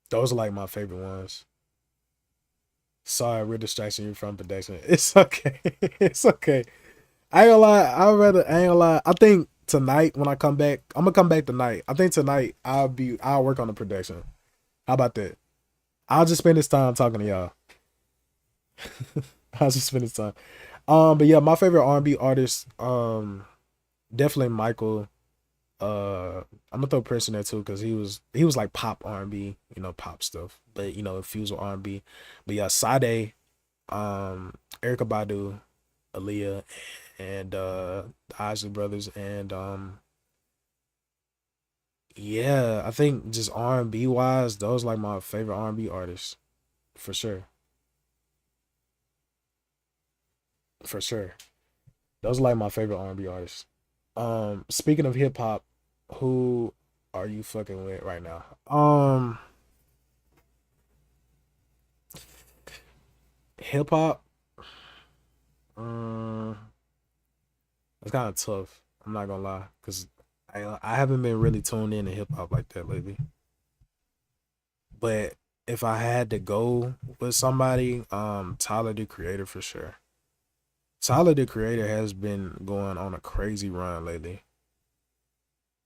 Speaker 1: Those are like my favorite ones. Sorry, we're distracting you from production. It's okay. It's okay. I ain't gonna lie. I ain't gonna lie. I think tonight when I come back, I'm gonna come back tonight. I think tonight I'll work on the production. How about that? I'll just spend this time talking to y'all. I'll just spend this time. But yeah, my favorite R&B artist, definitely Michael. I'm gonna throw Prince in there too because he was like pop R&B, pop stuff, but infused with R&B. But yeah, Sade, Erica Badu, Aaliyah, and the Isley Brothers, and yeah, I think just R&B wise, those like my favorite R&B artists for sure, for sure. Those are like my favorite R&B artists. Speaking of hip hop, who are you fucking with right now? Hip hop, um, it's kind of tough. I'm not gonna lie, cause I haven't been really tuned in to hip hop like that lately. But if I had to go with somebody, Tyler the Creator for sure. Tyler the Creator has been going on a crazy run lately.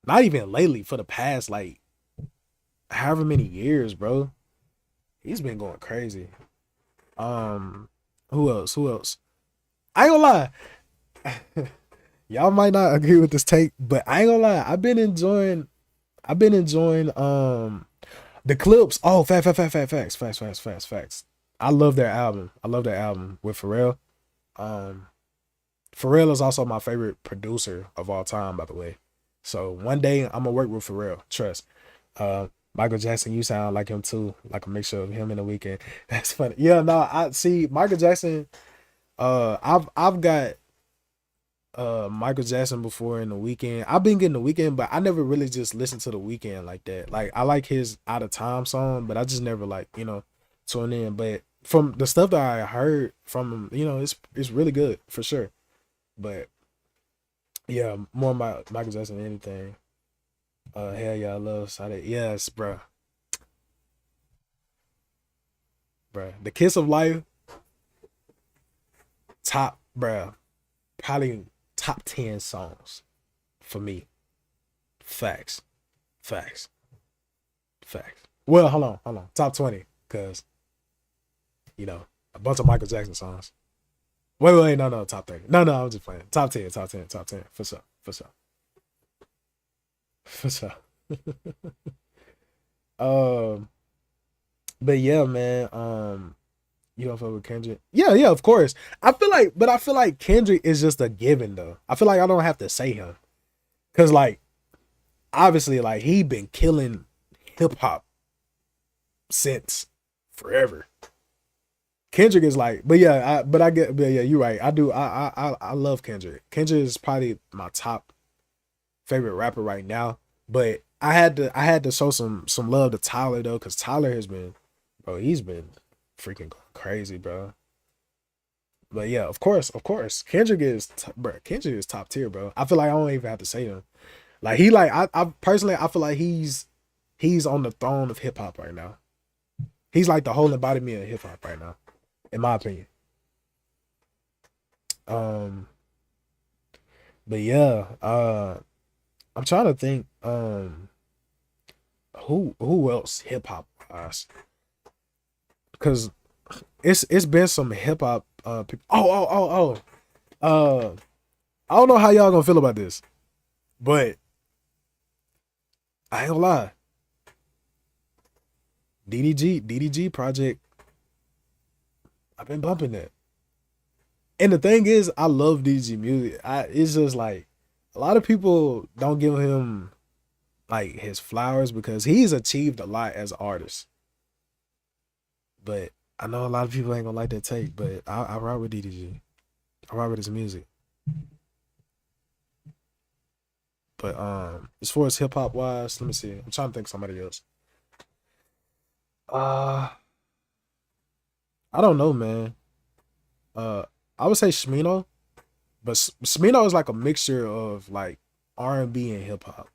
Speaker 1: Not even lately, for the past like however many years, bro. He's been going crazy. Um, who else? Who else? I ain't gonna lie. Y'all might not agree with this take, but I ain't gonna lie. I've been enjoying the clips. Oh, facts. I love their album. I love their album with Pharrell. Um, Pharrell is also my favorite producer of all time, by the way. So one day I'm gonna work with Pharrell. Trust. Michael Jackson, you sound like him too, like a mixture of him and The Weeknd. That's funny. Yeah, no, I see Michael Jackson. I've got Michael Jackson before in The Weeknd. I've been getting The Weeknd, but I never really just listened to The Weeknd like that. Like I like his Out of Time song, but I just never like tune in. But from the stuff that I heard from him, it's really good for sure. But yeah, more my Michael Jackson than anything. Hell yeah, I love Sade. Yes, bruh. The Kiss of Life, top, bruh. Probably top 10 songs for me. Facts. Facts. Facts. Well, hold on. Top 20, because, a bunch of Michael Jackson songs. Wait, no, top 30. No, I'm just playing. Top 10, top 10, for sure, for sure, for sure. um, but yeah, man. You don't fuck with Kendrick? Yeah, of course. I feel like Kendrick is just a given though. I feel like I don't have to say him, cause like obviously like he been killing hip hop since forever. Kendrick is like, but yeah, but yeah, you're right. I do. I love Kendrick. Kendrick is probably my top favorite rapper right now. But I had to show some love to Tyler though, because Tyler has been, bro, he's been freaking going crazy, bro. But yeah, of course, bro, Kendrick is top tier, bro. I feel like I don't even have to say them. Like he like I personally I feel like he's on the throne of hip hop right now. He's like the whole embodiment of hip hop right now, in my opinion. Um, but yeah, I'm trying to think, who else hip hop wise, because it's been some hip hop people. I don't know how y'all gonna feel about this, but I ain't gonna lie, DDG project. I've been bumping that. And the thing is, I love DDG music. It's just like a lot of people don't give him like his flowers because he's achieved a lot as an artist. But I know a lot of people ain't gonna like that take. But I rock with DDG. I rock with his music. But as far as hip hop wise, let me see. I'm trying to think of somebody else. Uh, I don't know, man. Uh, I would say Shmino, but Smino is like a mixture of like R&B and hip hop.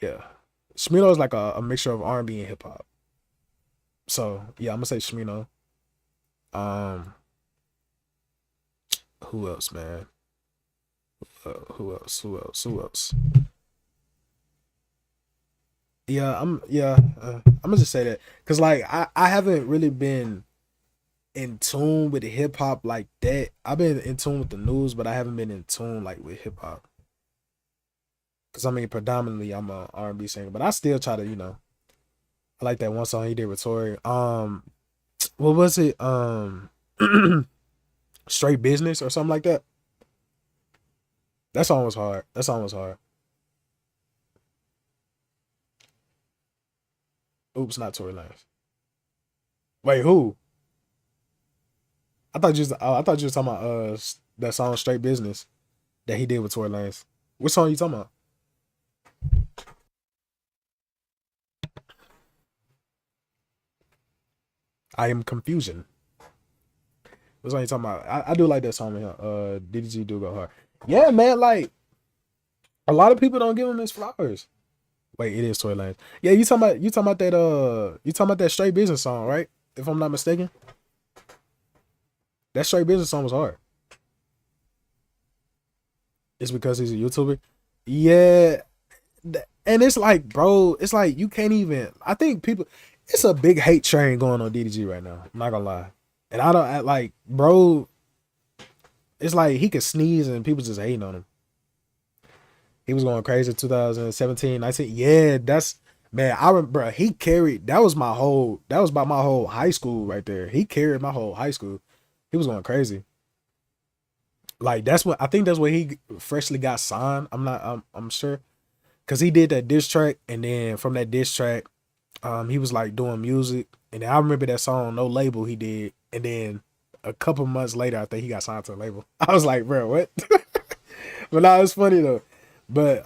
Speaker 1: Yeah, Smino is like a mixture of R&B and hip hop. So yeah, I'm gonna say Smino. Um, who else, man? Who else? Who else? Who else? I'm gonna just say that because like I haven't really been in tune with hip hop like that. I've been in tune with the news, but I haven't been in tune like with hip hop. Cause I mean, predominantly I'm a R&B singer, but I still try to, I like that one song he did with Tori. What was it? Straight Business or something like that. That song was hard. That song was hard. Oops, not Tory Lanez. Wait, who? I thought you was talking about that song Straight Business that he did with Tory Lanez. Which song you talking about? I am confusion. What song you talking about? I do like that song, man. DDG do go hard. Yeah, man. Like a lot of people don't give him his flowers. Wait, it is Tory Lanez. Yeah, you talking about that Straight Business song, right? If I'm not mistaken, that Straight Business song was hard. It's because he's a YouTuber. Yeah, and it's like, bro, it's like you can't even. I think people, it's a big hate train going on DDG right now. I'm not gonna lie, and like, bro. It's like he could sneeze and people just hating on him. He was going crazy in 2017, 19. Yeah, that's man. I remember, bro. He carried. That was about my whole high school right there. He carried my whole high school. He was going crazy. Like I think that's where he freshly got signed. I'm sure because he did that diss track, and then from that diss track, he was like doing music, and then I remember that song No Label he did, and then a couple months later, I think he got signed to a label. I was like, bro, what? But nah, it's funny though. But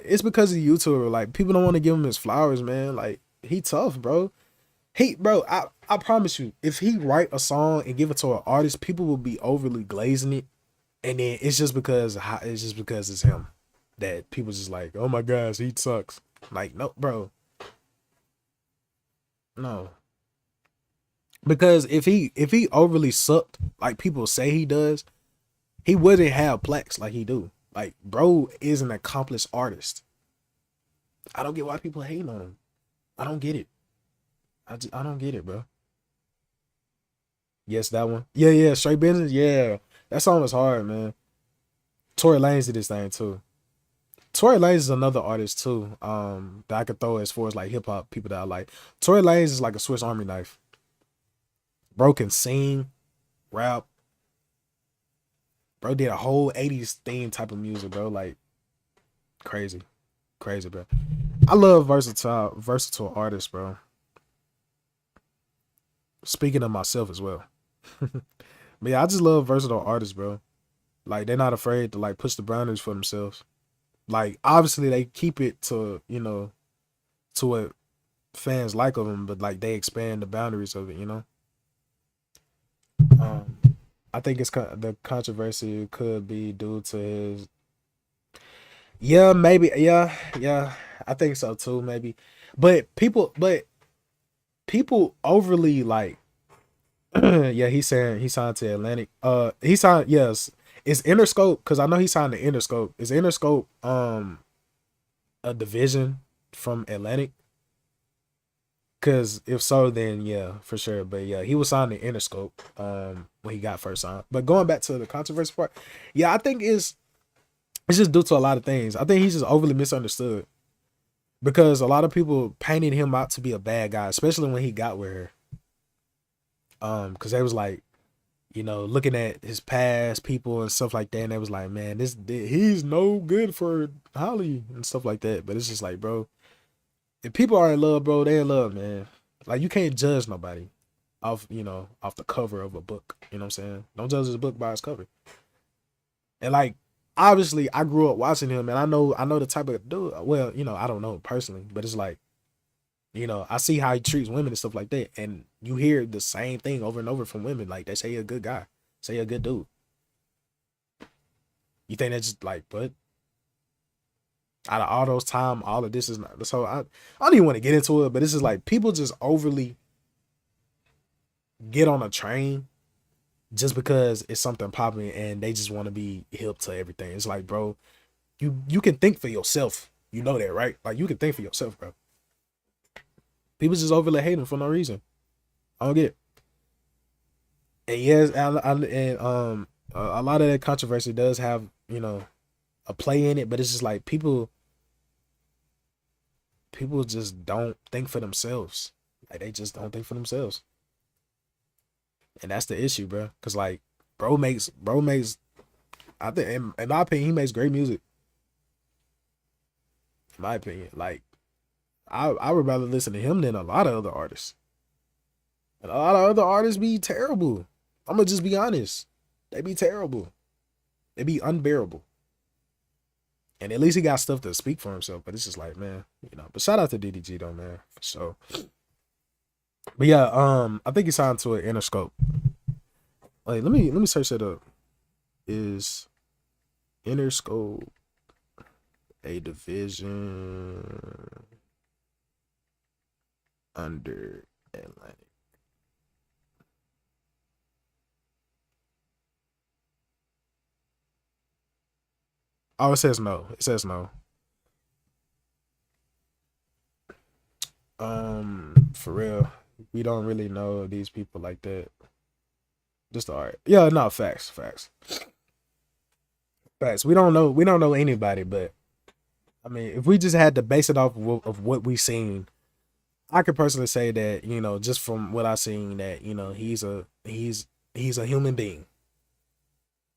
Speaker 1: it's because he's a YouTuber. Like people don't want to give him his flowers, man. Like he tough, bro. Bro, I promise you, if he write a song and give it to an artist, people will be overly glazing it, and then it's just because it's him that people just like, oh my gosh, he sucks. Like no, bro, no. Because if he overly sucked like people say he does, he wouldn't have plaques like he do. Like bro is an accomplished artist. I don't get why people hating on him. I don't get it. I don't get it, bro. Yes, that one. Yeah, yeah. Straight Business. Yeah, that song was hard, man. Tory Lanez did this thing too. Tory Lanez is another artist too. That I could throw as far as like hip hop people that I like. Tory Lanez is like a Swiss Army knife. Bro can sing, rap. Bro did a whole 80s theme type of music, bro. Like crazy. Crazy, bro. I love versatile artists, bro. Speaking of myself as well. But yeah, I just love versatile artists, bro. Like they're not afraid to like push the boundaries for themselves. Like obviously they keep it to to what fans like of them, but like they expand the boundaries of it. Um, I think the controversy could be due to his. Yeah, maybe. Yeah. I think so too. Maybe, but people overly like. Yeah, he signed to Atlantic. He signed. Yes, it's Interscope because I know he signed to Interscope. Is Interscope a division from Atlantic? Because if so, then yeah, for sure. But yeah, he was signed to Interscope when he got first signed. But going back to the controversy part, yeah, I think it's just due to a lot of things. I think he's just overly misunderstood because a lot of people painted him out to be a bad guy, especially when he got with her. Because they was like, looking at his past people and stuff like that, and they was like, man, he's no good for Holly and stuff like that. But it's just like, bro, if people are in love, bro, they in love, man. Like you can't judge nobody off the cover of a book. You know what I'm saying? Don't judge a book by its cover. And like obviously I grew up watching him and I know the type of dude. Well, I don't know personally, but it's like, I see how he treats women and stuff like that. And you hear the same thing over and over from women. Like they say he a good guy. Say he a good dude. You think that's just like, but out of all those time, all of this is not so I don't even want to get into it, but it's just like people just overly get on a train just because it's something popping and they just want to be hip to everything. It's like, bro, you can think for yourself. You know that, right? Like you can think for yourself, bro. People just overly hate him for no reason. I don't get it. And yes, and a lot of that controversy does have a play in it, but it's just like people just don't think for themselves. Like they just don't think for themselves, and that's the issue, bro. Cause like bro makes I think in my opinion he makes great music. In my opinion, like I would rather listen to him than a lot of other artists. And a lot of other artists be terrible. I'm gonna just be honest. They be terrible. They be unbearable. And at least he got stuff to speak for himself. But it's just like, man, But shout out to DDG though, man. So, but yeah, I think he signed to an Interscope. Like, let me search that up. Is Interscope a division under Atlantic? Oh, it says no. It says no. For real, we don't really know these people like that. Just all right. Yeah, no, facts. We don't know anybody, but I mean, if we just had to base it off of what we seen, I could personally say that just from what I seen that he's a human being.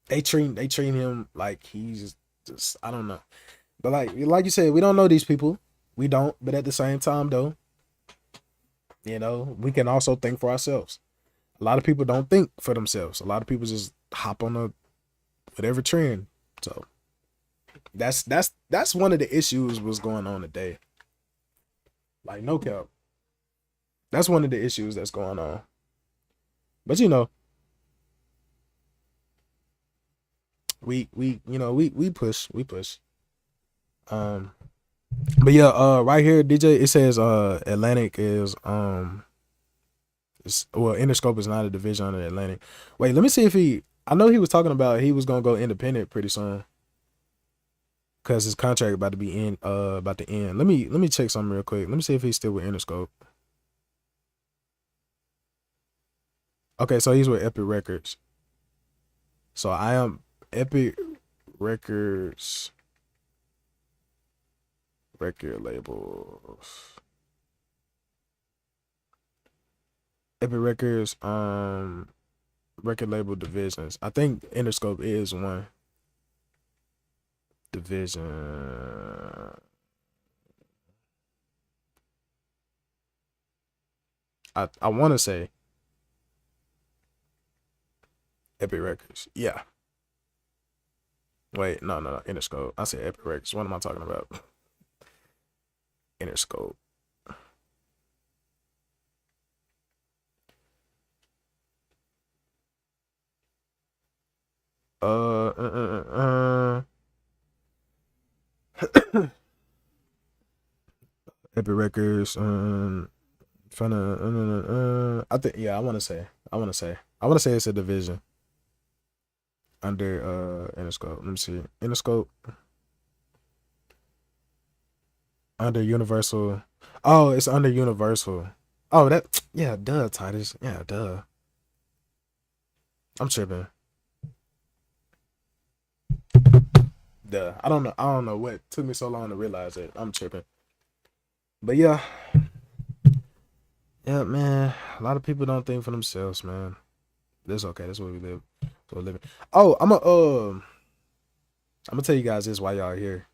Speaker 1: They treat him like he's just I don't know, but like you said, we don't know these people. We don't, but at the same time though, we can also think for ourselves. A lot of people don't think for themselves. A lot of people just hop on a whatever trend. So that's one of the issues was going on today. Like no cap. That's one of the issues that's going on. But we push. Um but yeah, right here, DJ, it says Atlantic is Interscope is not a division under Atlantic. Wait, let me see if I know he was talking about he was gonna go independent pretty soon. Cause his contract about to end. Let me check something real quick. Let me see if he's still with Interscope. Okay, so he's with Epic Records. So I am Epic Records record labels. Epic Records record label divisions. I think Interscope is one division. I want to say Epic Records. Yeah. Wait, no, Interscope. I said Epic Records. What am I talking about? Interscope. Epic Records. Trying to. I think. Yeah, I want to say. I want to say it's a division under Interscope. Let me see. Interscope under Universal. Oh, it's under Universal. Oh, that. Yeah, duh, Titus. Yeah, duh. I'm tripping. Duh. I don't know. I don't know what took me so long to realize it. I'm tripping. But yeah, yeah, man. A lot of people don't think for themselves, man. That's okay. That's where we live. That's what we're living. Oh, I'm gonna tell you guys this while y'all are here,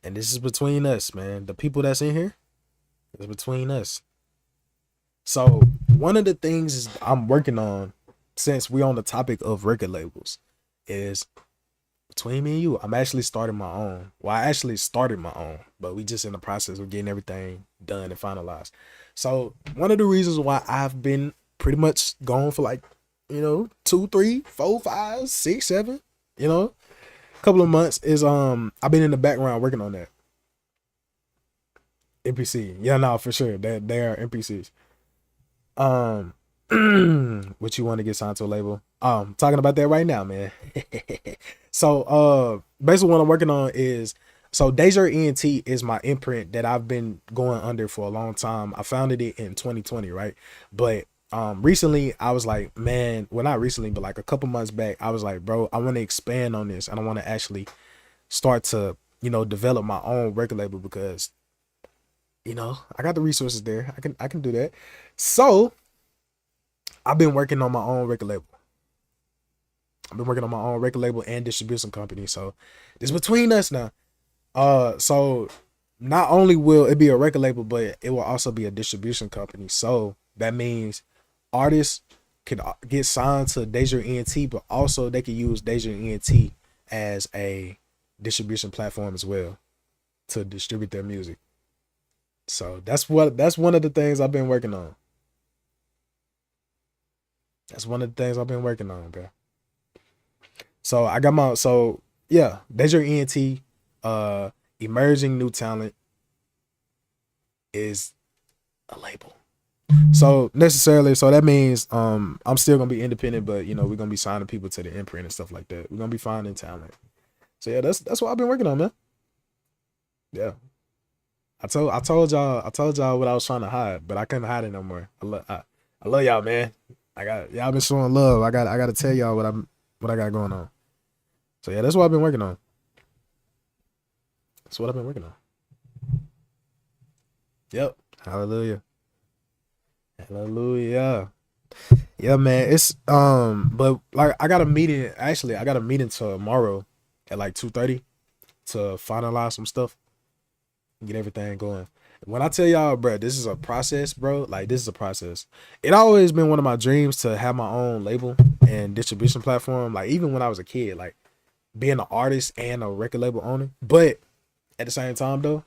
Speaker 1: and this is between us, man. The people that's in here, it's between us. So one of the things is I'm working on, since we're on the topic of record labels, is between me and you. I'm actually starting my own. Well, I actually started my own, but we just in the process of getting everything done and finalized. So one of the reasons why I've been pretty much gone for like, 2, 3, 4, 5, 6, 7, a couple of months is I've been in the background working on that. NPC. Yeah, no, for sure. They are NPCs. What you want to get signed to a label? Talking about that right now, man. So basically what I'm working on is, so Deja ENT is my imprint that I've been going under for a long time. I founded it in 2020, right? But recently I was like, man, well, not recently, but like a couple months back, I was like, bro, I want to expand on this and I want to actually start to, develop my own record label because, I got the resources there. I can do that. So I've been working on my own record label. I've been working on my own record label and distribution company. So it's between us now. So not only will it be a record label, but it will also be a distribution company. So that means artists can get signed to Deja ENT, but also they can use Deja ENT as a distribution platform as well to distribute their music. So that's one of the things I've been working on. That's one of the things I've been working on, bro. So I got yeah, Deja ENT, emerging new talent is a label. So that means I'm still gonna be independent, but we're gonna be signing people to the imprint and stuff like that. We're gonna be finding talent. So yeah, that's what I've been working on, man. Yeah. I told y'all what I was trying to hide, but I couldn't hide it no more. I love y'all, man. Y'all been showing love. I got to tell y'all what I got going on. So yeah, that's what I've been working on. That's what I've been working on. Yep. Hallelujah. Hallelujah. Yeah, man. It's but like I got a meeting. Actually, I got a meeting tomorrow at like 2:30 to finalize some stuff, get everything going. When I tell y'all, bro, this is a process, bro. Like this is a process. It always been one of my dreams to have my own label and distribution platform. Like even when I was a kid, like being an artist and a record label owner. But at the same time, though,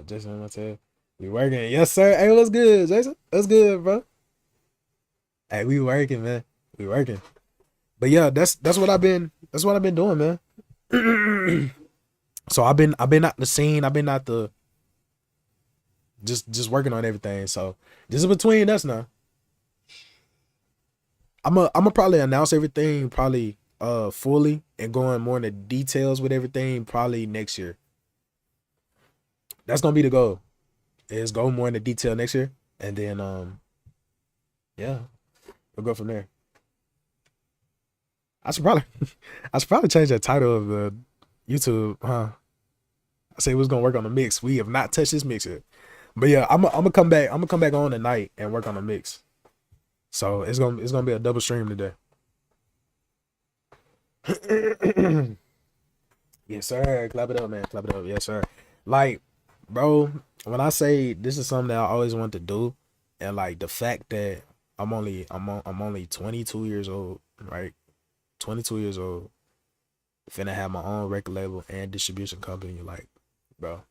Speaker 1: Jason, what's up? We working, yes sir. Hey, what's good, Jason? That's good, bro. Hey, we working, man. We working. But yeah, that's what I've been. That's what I've been doing, man. So I've been out the scene. I've been out the just working on everything. So this is between us now. I'm probably announce everything probably fully and going more into details with everything probably next year. That's gonna be the goal. Is go more into detail next year, and then yeah, we'll go from there. I should probably I should probably change the title of the YouTube, huh? I say we was gonna work on the mix. We have not touched this mix yet. But yeah, I'm gonna come back. I'm gonna come back on tonight and work on the mix. So it's gonna be a double stream today. Yes, sir. Clap it up, man. Clap it up. Yes, sir. Like, bro, when I say this is something that I always want to do, and like the fact that I'm only 22 years old, right? 22 years old, finna have my own record label and distribution company. Like, bro,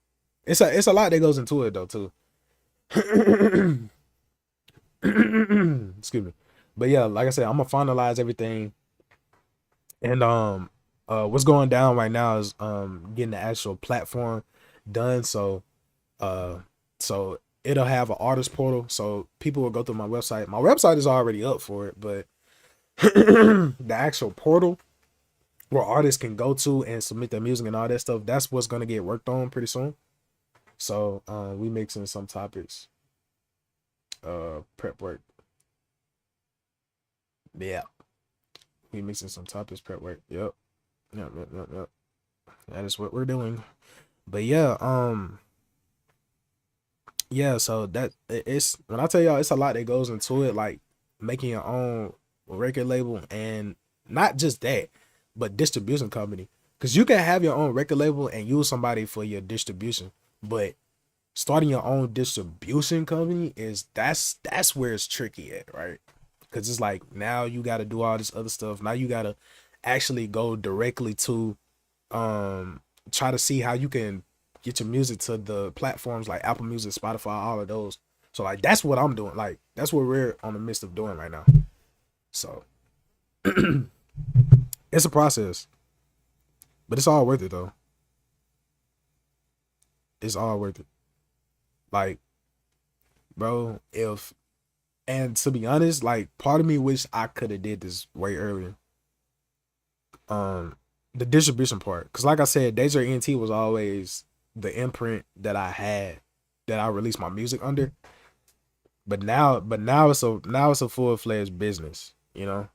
Speaker 1: it's a lot that goes into it though too. Excuse me. But yeah, like I said, I'm gonna finalize everything. And what's going down right now is getting the actual platform done. Uh so it'll have an artist portal. So people will go through my website. My website is already up for it, but the actual portal where artists can go to and submit their music and all that stuff, that's what's gonna get worked on pretty soon. So we mixing some topics. Prep work. Yeah. We mixing some topics, prep work. Yep. Yep. That is what we're doing. But yeah, yeah, so that it's when I tell y'all it's a lot that goes into it, like making your own record label, and not just that, but distribution company. Cause you can have your own record label and use somebody for your distribution, but starting your own distribution company that's where it's tricky at, right? Cause it's like now you got to do all this other stuff. Now you got to actually go directly to try to see how you can get your music to the platforms like Apple Music, Spotify, all of those. So like that's what I'm doing. Like that's what we're on the midst of doing right now. So it's a process, but it's all worth it though. It's all worth it. Like, bro, if and to be honest, like part of me wish I could have did this way earlier. The distribution part, because like I said, Deja ENT was always the imprint that I had, that I released my music under. But now it's a full-fledged business, you know.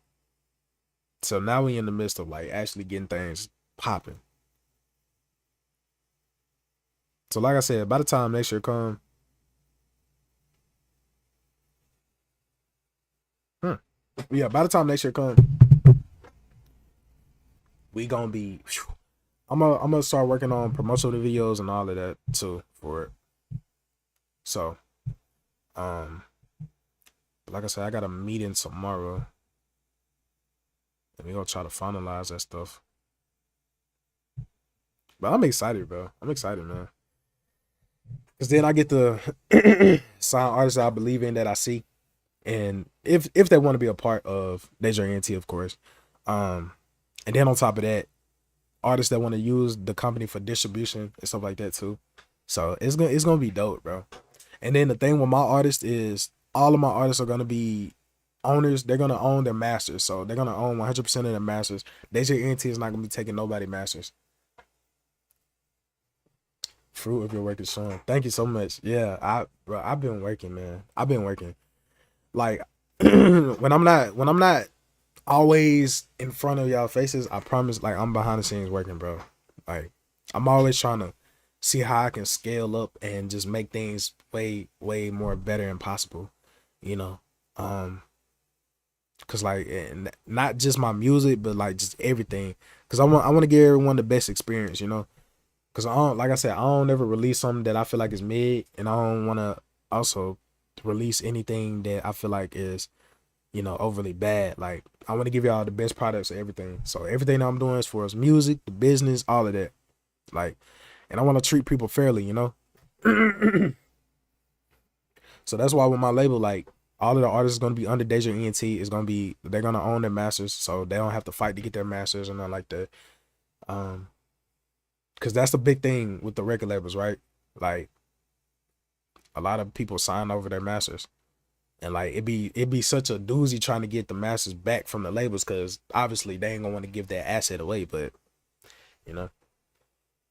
Speaker 1: So now we in the midst of like actually getting things popping. So like I said, by the time next year come, yeah, by the time next year come, we gonna be. Whew, I'm gonna start working on promotional videos and all of that too for it. So, um, like I said, I got a meeting tomorrow, and we gonna try to finalize that stuff. But I'm excited, bro. I'm excited, man. Cause then I get to sign artists that I believe in, that I see, and if they want to be a part of Deja ENT, of course. And then on top of that, artists that want to use the company for distribution and stuff like that too. So it's gonna be dope, bro. And then the thing with my artists is all of my artists are gonna be owners. They're gonna own their masters, so they're gonna own 100% of their masters. Deja ENT is not gonna be taking nobody masters. Fruit of your work is showing. Thank you so much. Yeah, I've been working, man. I've been working. Like when I'm not always in front of y'all faces, I promise, like I'm behind the scenes working, bro. Like I'm always trying to see how I can scale up and just make things way more better and possible, you know. Cause like, and not just my music, but like just everything. Cause I want to give everyone the best experience, you know. Cause I don't, like I said, I don't ever release something that I feel like is mid, and I don't want to also release anything that I feel like is, you know, overly bad. Like I want to give y'all the best products of everything. So everything that I'm doing is for us, music, the business, all of that. Like, and I want to treat people fairly, you know. So that's why with my label, like all of the artists is gonna be under Deja ENT. Is gonna be, they're gonna own their masters, so they don't have to fight to get their masters and nothing like that. Because that's the big thing with the record labels, right? Like a lot of people sign over their masters. And like it'd be such a doozy trying to get the masters back from the labels, because obviously they ain't gonna want to give that asset away. But you know,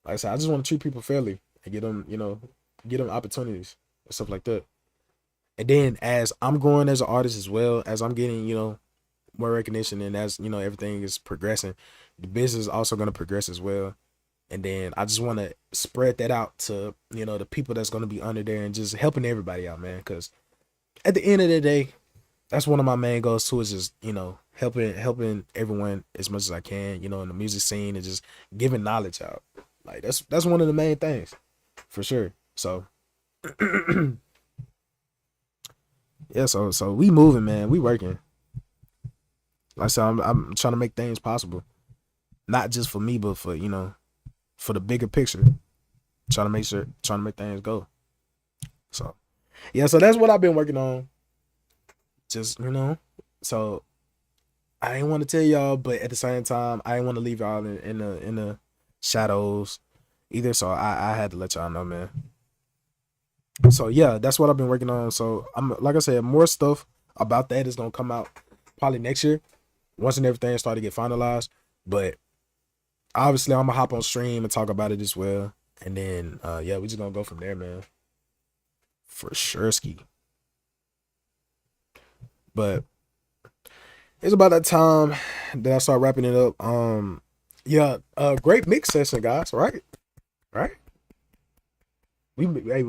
Speaker 1: like I said, I just want to treat people fairly and get them, you know, get them opportunities and stuff like that. And then as I'm growing as an artist, as well as I'm getting, you know, more recognition, and as you know everything is progressing, the business is also gonna progress as well. And then I just want to spread that out to, you know, the people that's gonna be under there and just helping everybody out, man. Because at the end of the day, that's one of my main goals too, is just, you know, helping everyone as much as I can, you know, in the music scene, and just giving knowledge out. Like that's one of the main things, for sure. So yeah, so we moving, man. We working. Like I said, I'm trying to make things possible, not just for me, but for for the bigger picture. Trying to make things go. So yeah, so that's what I've been working on. Just so I ain't want to tell y'all, but at the same time, I ain't want to leave y'all in the shadows either. So I had to let y'all know, man. So yeah, that's what I've been working on. So I'm like I said, more stuff about that is gonna come out probably next year once and everything start to get finalized. But obviously, I'm gonna hop on stream and talk about it as well. And then yeah, we just gonna go from there, man. For sure, ski. But it's about that time that I start wrapping it up. Yeah, great mix session, guys. Right, right. Hey,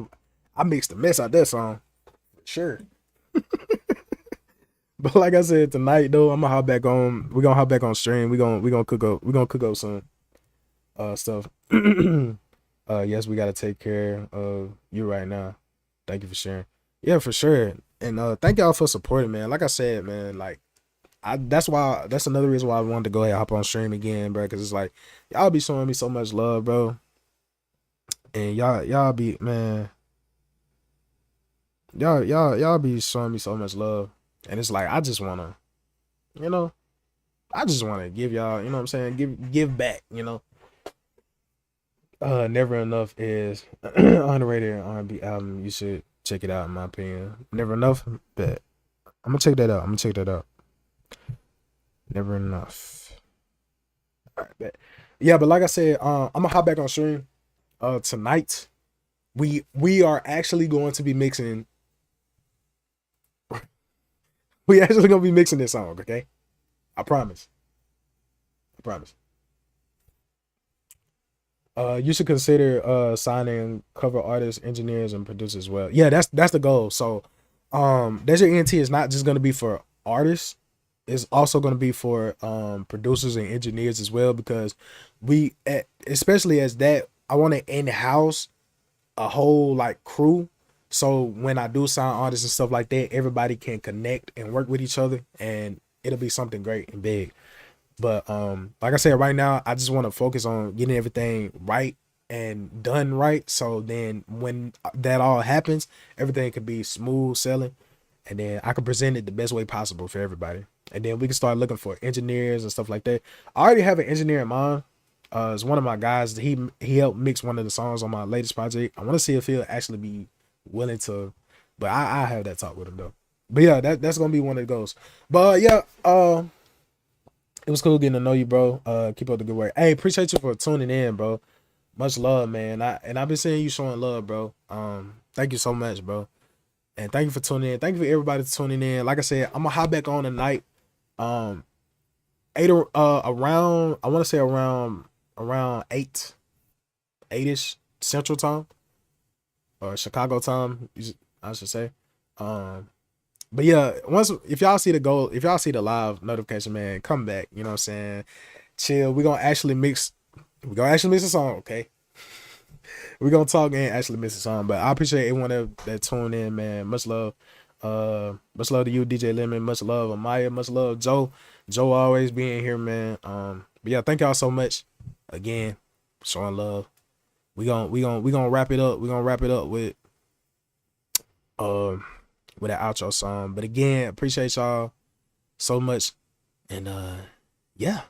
Speaker 1: I mixed the mess out that song, for sure. But like I said, tonight though, I'm gonna hop back on. We gonna hop back on stream. We gonna cook up. We gonna cook up some stuff. Yes, we gotta take care of you right now. Thank you for sharing. Yeah, for sure. And thank y'all for supporting, man. Like I said, man, like that's another reason why I wanted to go ahead and hop on stream again, bro. Cause it's like y'all be showing me so much love, bro. And y'all be, man, y'all be showing me so much love. And it's like I just wanna, you know, I just wanna give y'all, you know what I'm saying, give back, Never Enough is underrated R&B album. You should check it out, in my opinion. Never Enough, bet. I'm gonna check that out. Never Enough. All right, bet. Yeah, but like I said, I'm gonna hop back on stream. Tonight, we are actually going to be mixing. We actually gonna be mixing this song, okay? I promise. I promise. You should consider signing cover artists, engineers, and producers as well. Yeah, that's the goal. So, Desert ENT is not just gonna be for artists; it's also gonna be for producers and engineers as well. Because especially as that, I want to in-house a whole like crew. So when I do sign artists and stuff like that, everybody can connect and work with each other, and it'll be something great and big. But like I said, right now I just want to focus on getting everything right and done right. So then when that all happens, everything can be smooth sailing, and then I can present it the best way possible for everybody. And then we can start looking for engineers and stuff like that. I already have an engineer in mind. It's one of my guys. He helped mix one of the songs on my latest project. I want to see if he'll actually be willing to, but I have that talk with him though. But yeah, that's gonna be one that goes. But yeah, it was cool getting to know you, bro. Keep up the good work. Hey, appreciate you for tuning in, bro. Much love, man. I've been seeing you showing love, bro. Thank you so much, bro. And thank you for tuning in. Thank you for everybody tuning in. Like I said, I'm gonna hop back on tonight. Around I want to say around 8ish Central Time or Chicago time, I should say. But yeah, if y'all see the live notification, man, come back. You know what I'm saying? Chill. We're gonna actually mix a song, okay? We're gonna talk and actually mix a song. But I appreciate everyone that tuned in, man. Much love. Much love to you, DJ Lemon. Much love, Amaya. Much love, Joe. Joe always being here, man. But yeah, thank y'all so much again, showing love. We gonna wrap it up. We're gonna wrap it up with that outro song. But again, appreciate y'all so much. And yeah.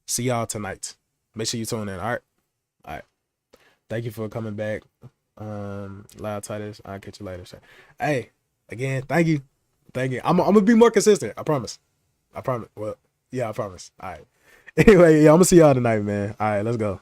Speaker 1: See y'all tonight. Make sure you tune in. All right. Thank you for coming back. Loud Titus. I'll catch you later, sir. Hey, again, thank you. I'm gonna be more consistent. I promise. Well, yeah, I promise. All right. Anyway, yeah, I'm gonna see y'all tonight, man. All right, let's go.